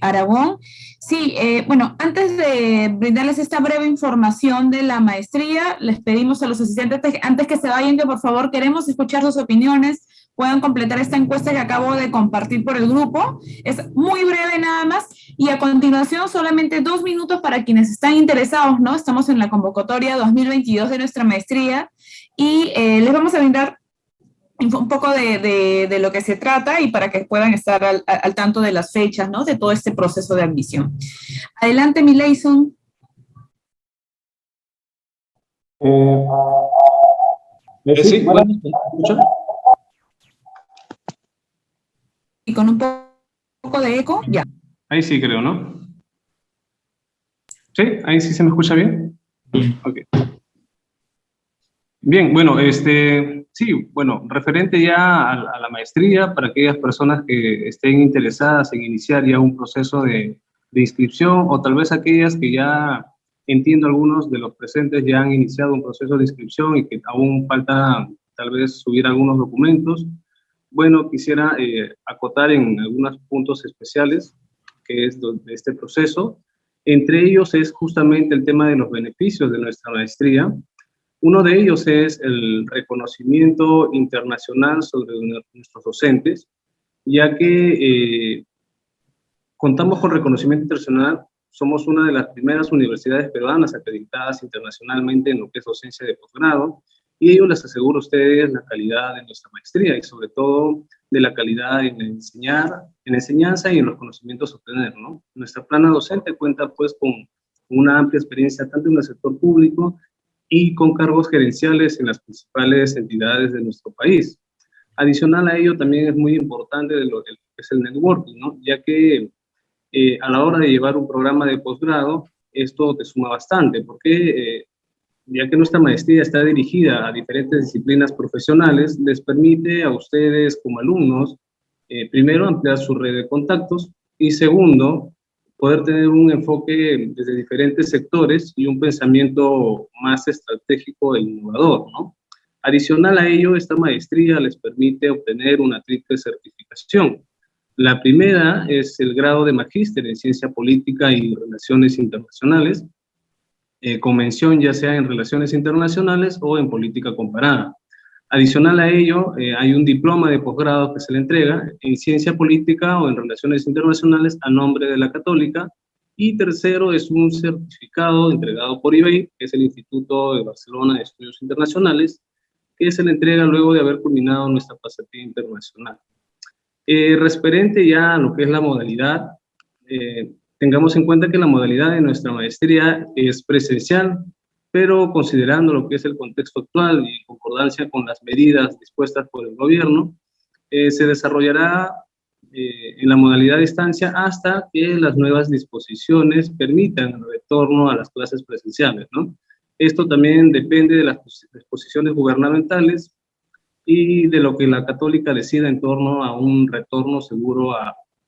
Aragón. Sí, bueno, antes de brindarles esta breve información de la maestría, les pedimos a los asistentes, antes que se vayan, que por favor queremos escuchar sus opiniones, puedan completar esta encuesta que acabo de compartir por el grupo. Es muy breve nada más, y a continuación solamente 2 minutos para quienes están interesados, ¿no? Estamos en la convocatoria 2022 de nuestra maestría, y les vamos a brindar un poco de lo que se trata y para que puedan estar al tanto de las fechas, ¿no? De todo este proceso de admisión. Adelante, Mileyson. Sí, bueno, ¿me escuchan? Y con un poco de eco, ya. Ahí sí creo, ¿no? ¿Sí? ¿Ahí sí se me escucha bien? Bien. Ok. Bien, bueno, sí, bueno, referente ya a la maestría, para aquellas personas que estén interesadas en iniciar ya un proceso de inscripción, o tal vez aquellas que ya, entiendo algunos de los presentes ya han iniciado un proceso de inscripción y que aún falta tal vez subir algunos documentos. Bueno, quisiera acotar en algunos puntos especiales que es de este proceso. Entre ellos es justamente el tema de los beneficios de nuestra maestría. Uno de ellos es el reconocimiento internacional sobre nuestros docentes, ya que contamos con reconocimiento internacional, somos una de las primeras universidades peruanas acreditadas internacionalmente en lo que es docencia de posgrado, y ello les aseguro a ustedes la calidad de nuestra maestría y sobre todo de la calidad en enseñar, en enseñanza y en los conocimientos a obtener, ¿no? Nuestra plana docente cuenta pues con una amplia experiencia tanto en el sector público y con cargos gerenciales en las principales entidades de nuestro país. Adicional a ello, también es muy importante lo que es el networking, ¿no? Ya que a la hora de llevar un programa de posgrado, esto te suma bastante, porque ya que nuestra maestría está dirigida a diferentes disciplinas profesionales, les permite a ustedes como alumnos, primero, ampliar su red de contactos y segundo, poder tener un enfoque desde diferentes sectores y un pensamiento más estratégico e innovador, ¿no? Adicional a ello, esta maestría les permite obtener una triple certificación. La primera es el grado de magíster en Ciencia Política y Relaciones Internacionales, con mención ya sea en Relaciones Internacionales o en Política Comparada. Adicional a ello, hay un diploma de posgrado que se le entrega en Ciencia Política o en Relaciones Internacionales a nombre de la Católica. Y tercero es un certificado entregado por IBEI, que es el Instituto de Barcelona de Estudios Internacionales, que se le entrega luego de haber culminado nuestra pasantía internacional. Referente ya a lo que es la modalidad, tengamos en cuenta que la modalidad de nuestra maestría es presencial, pero considerando lo que es el contexto actual y en concordancia con las medidas dispuestas por el gobierno, se desarrollará en la modalidad de distancia hasta que las nuevas disposiciones permitan el retorno a las clases presenciales, ¿no? Esto también depende de las disposiciones gubernamentales y de lo que la Católica decida en torno a un retorno seguro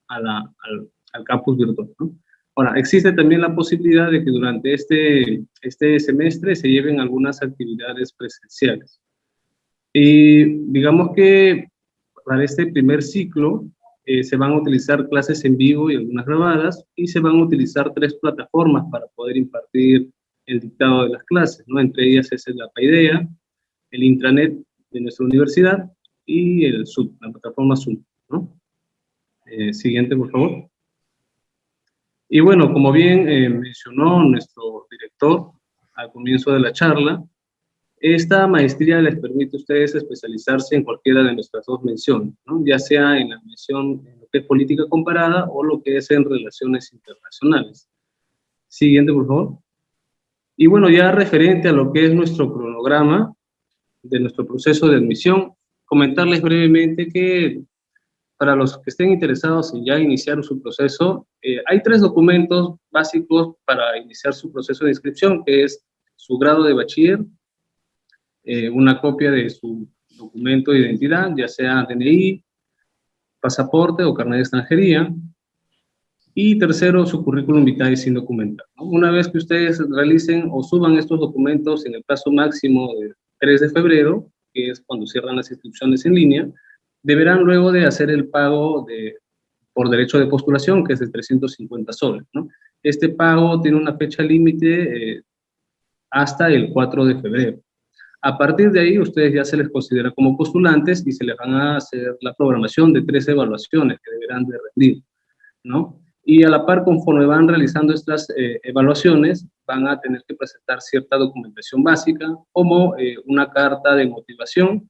al campus virtual, ¿no? Ahora, existe también la posibilidad de que durante este semestre se lleven algunas actividades presenciales. Y digamos que para este primer ciclo se van a utilizar clases en vivo y algunas grabadas, y se van a utilizar 3 plataformas para poder impartir el dictado de las clases, ¿no? Entre ellas es la Paideia, el intranet de nuestra universidad y el Zoom, la plataforma Zoom, ¿no? Siguiente, por favor. Y bueno, como bien mencionó nuestro director al comienzo de la charla, esta maestría les permite a ustedes especializarse en cualquiera de nuestras 2 menciones, ¿no? Ya sea en la mención en lo que es política comparada o lo que es en relaciones internacionales. Siguiente, por favor. Y bueno, ya referente a lo que es nuestro cronograma de nuestro proceso de admisión, comentarles brevemente que para los que estén interesados en ya iniciar su proceso, hay 3 documentos básicos para iniciar su proceso de inscripción, que es su grado de bachiller, una copia de su documento de identidad, ya sea DNI, pasaporte o carnet de extranjería, y tercero, su currículum vitae sin documentar, ¿no? Una vez que ustedes realicen o suban estos documentos en el plazo máximo de 3 de febrero, que es cuando cierran las inscripciones en línea, deberán luego de hacer el pago por derecho de postulación, que es de 350 soles, ¿no? Este pago tiene una fecha límite hasta el 4 de febrero. A partir de ahí, ustedes ya se les considera como postulantes y se les van a hacer la programación de 3 evaluaciones que deberán de rendir, ¿no? Y a la par, conforme van realizando estas evaluaciones, van a tener que presentar cierta documentación básica, como una carta de motivación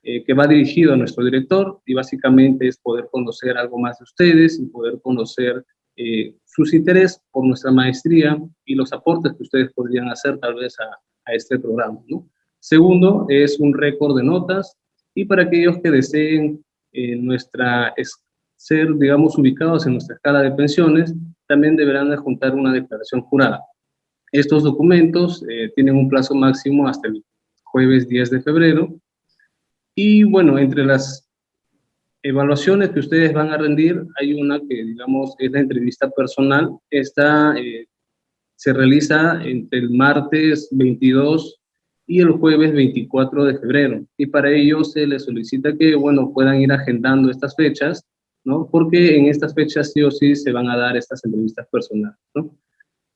que va dirigido a nuestro director, y básicamente es poder conocer algo más de ustedes y poder conocer sus intereses por nuestra maestría y los aportes que ustedes podrían hacer tal vez a este programa, ¿no? Segundo, es un récord de notas, y para aquellos que deseen ser, digamos, ubicados en nuestra escala de pensiones, también deberán adjuntar una declaración jurada. Estos documentos tienen un plazo máximo hasta el jueves 10 de febrero, y bueno, entre las evaluaciones que ustedes van a rendir, hay una que, digamos, es la entrevista personal. Esta se realiza entre el martes 22 y el jueves 24 de febrero, y para ello se les solicita que, bueno, puedan ir agendando estas fechas, ¿no? Porque en estas fechas sí o sí se van a dar estas entrevistas personales, ¿no?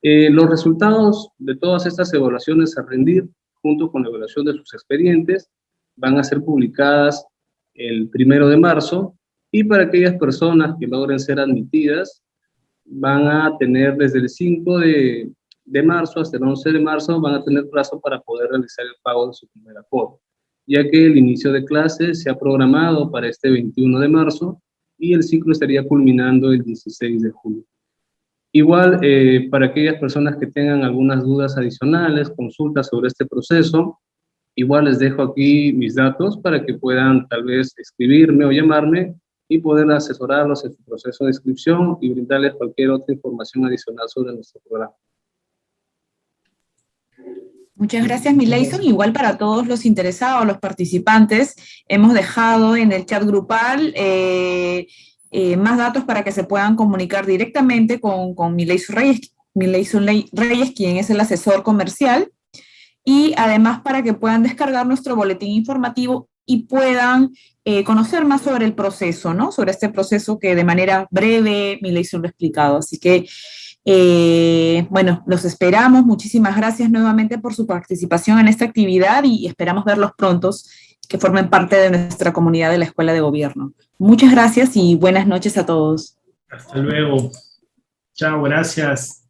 Los resultados de todas estas evaluaciones a rendir, junto con la evaluación de sus expedientes, van a ser publicadas el 1 de marzo, y para aquellas personas que logren ser admitidas, van a tener desde el 5 de marzo hasta el 11 de marzo, van a tener plazo para poder realizar el pago de su primera cuota, ya que el inicio de clases se ha programado para este 21 de marzo y el ciclo estaría culminando el 16 de julio. Igual, para aquellas personas que tengan algunas dudas adicionales, consultas sobre este proceso, igual les dejo aquí mis datos para que puedan tal vez escribirme o llamarme y poder asesorarlos en su proceso de inscripción y brindarles cualquier otra información adicional sobre nuestro programa. Muchas gracias, Mileyson. Igual para todos los interesados, los participantes, hemos dejado en el chat grupal más datos para que se puedan comunicar directamente con Mileyson Reyes, quien es el asesor comercial, y además para que puedan descargar nuestro boletín informativo y puedan conocer más sobre el proceso, ¿no? Sobre este proceso que de manera breve Mileyson lo ha explicado. Así que, bueno, los esperamos. Muchísimas gracias nuevamente por su participación en esta actividad y esperamos verlos prontos, que formen parte de nuestra comunidad de la Escuela de Gobierno. Muchas gracias y buenas noches a todos. Hasta luego. Chao, gracias.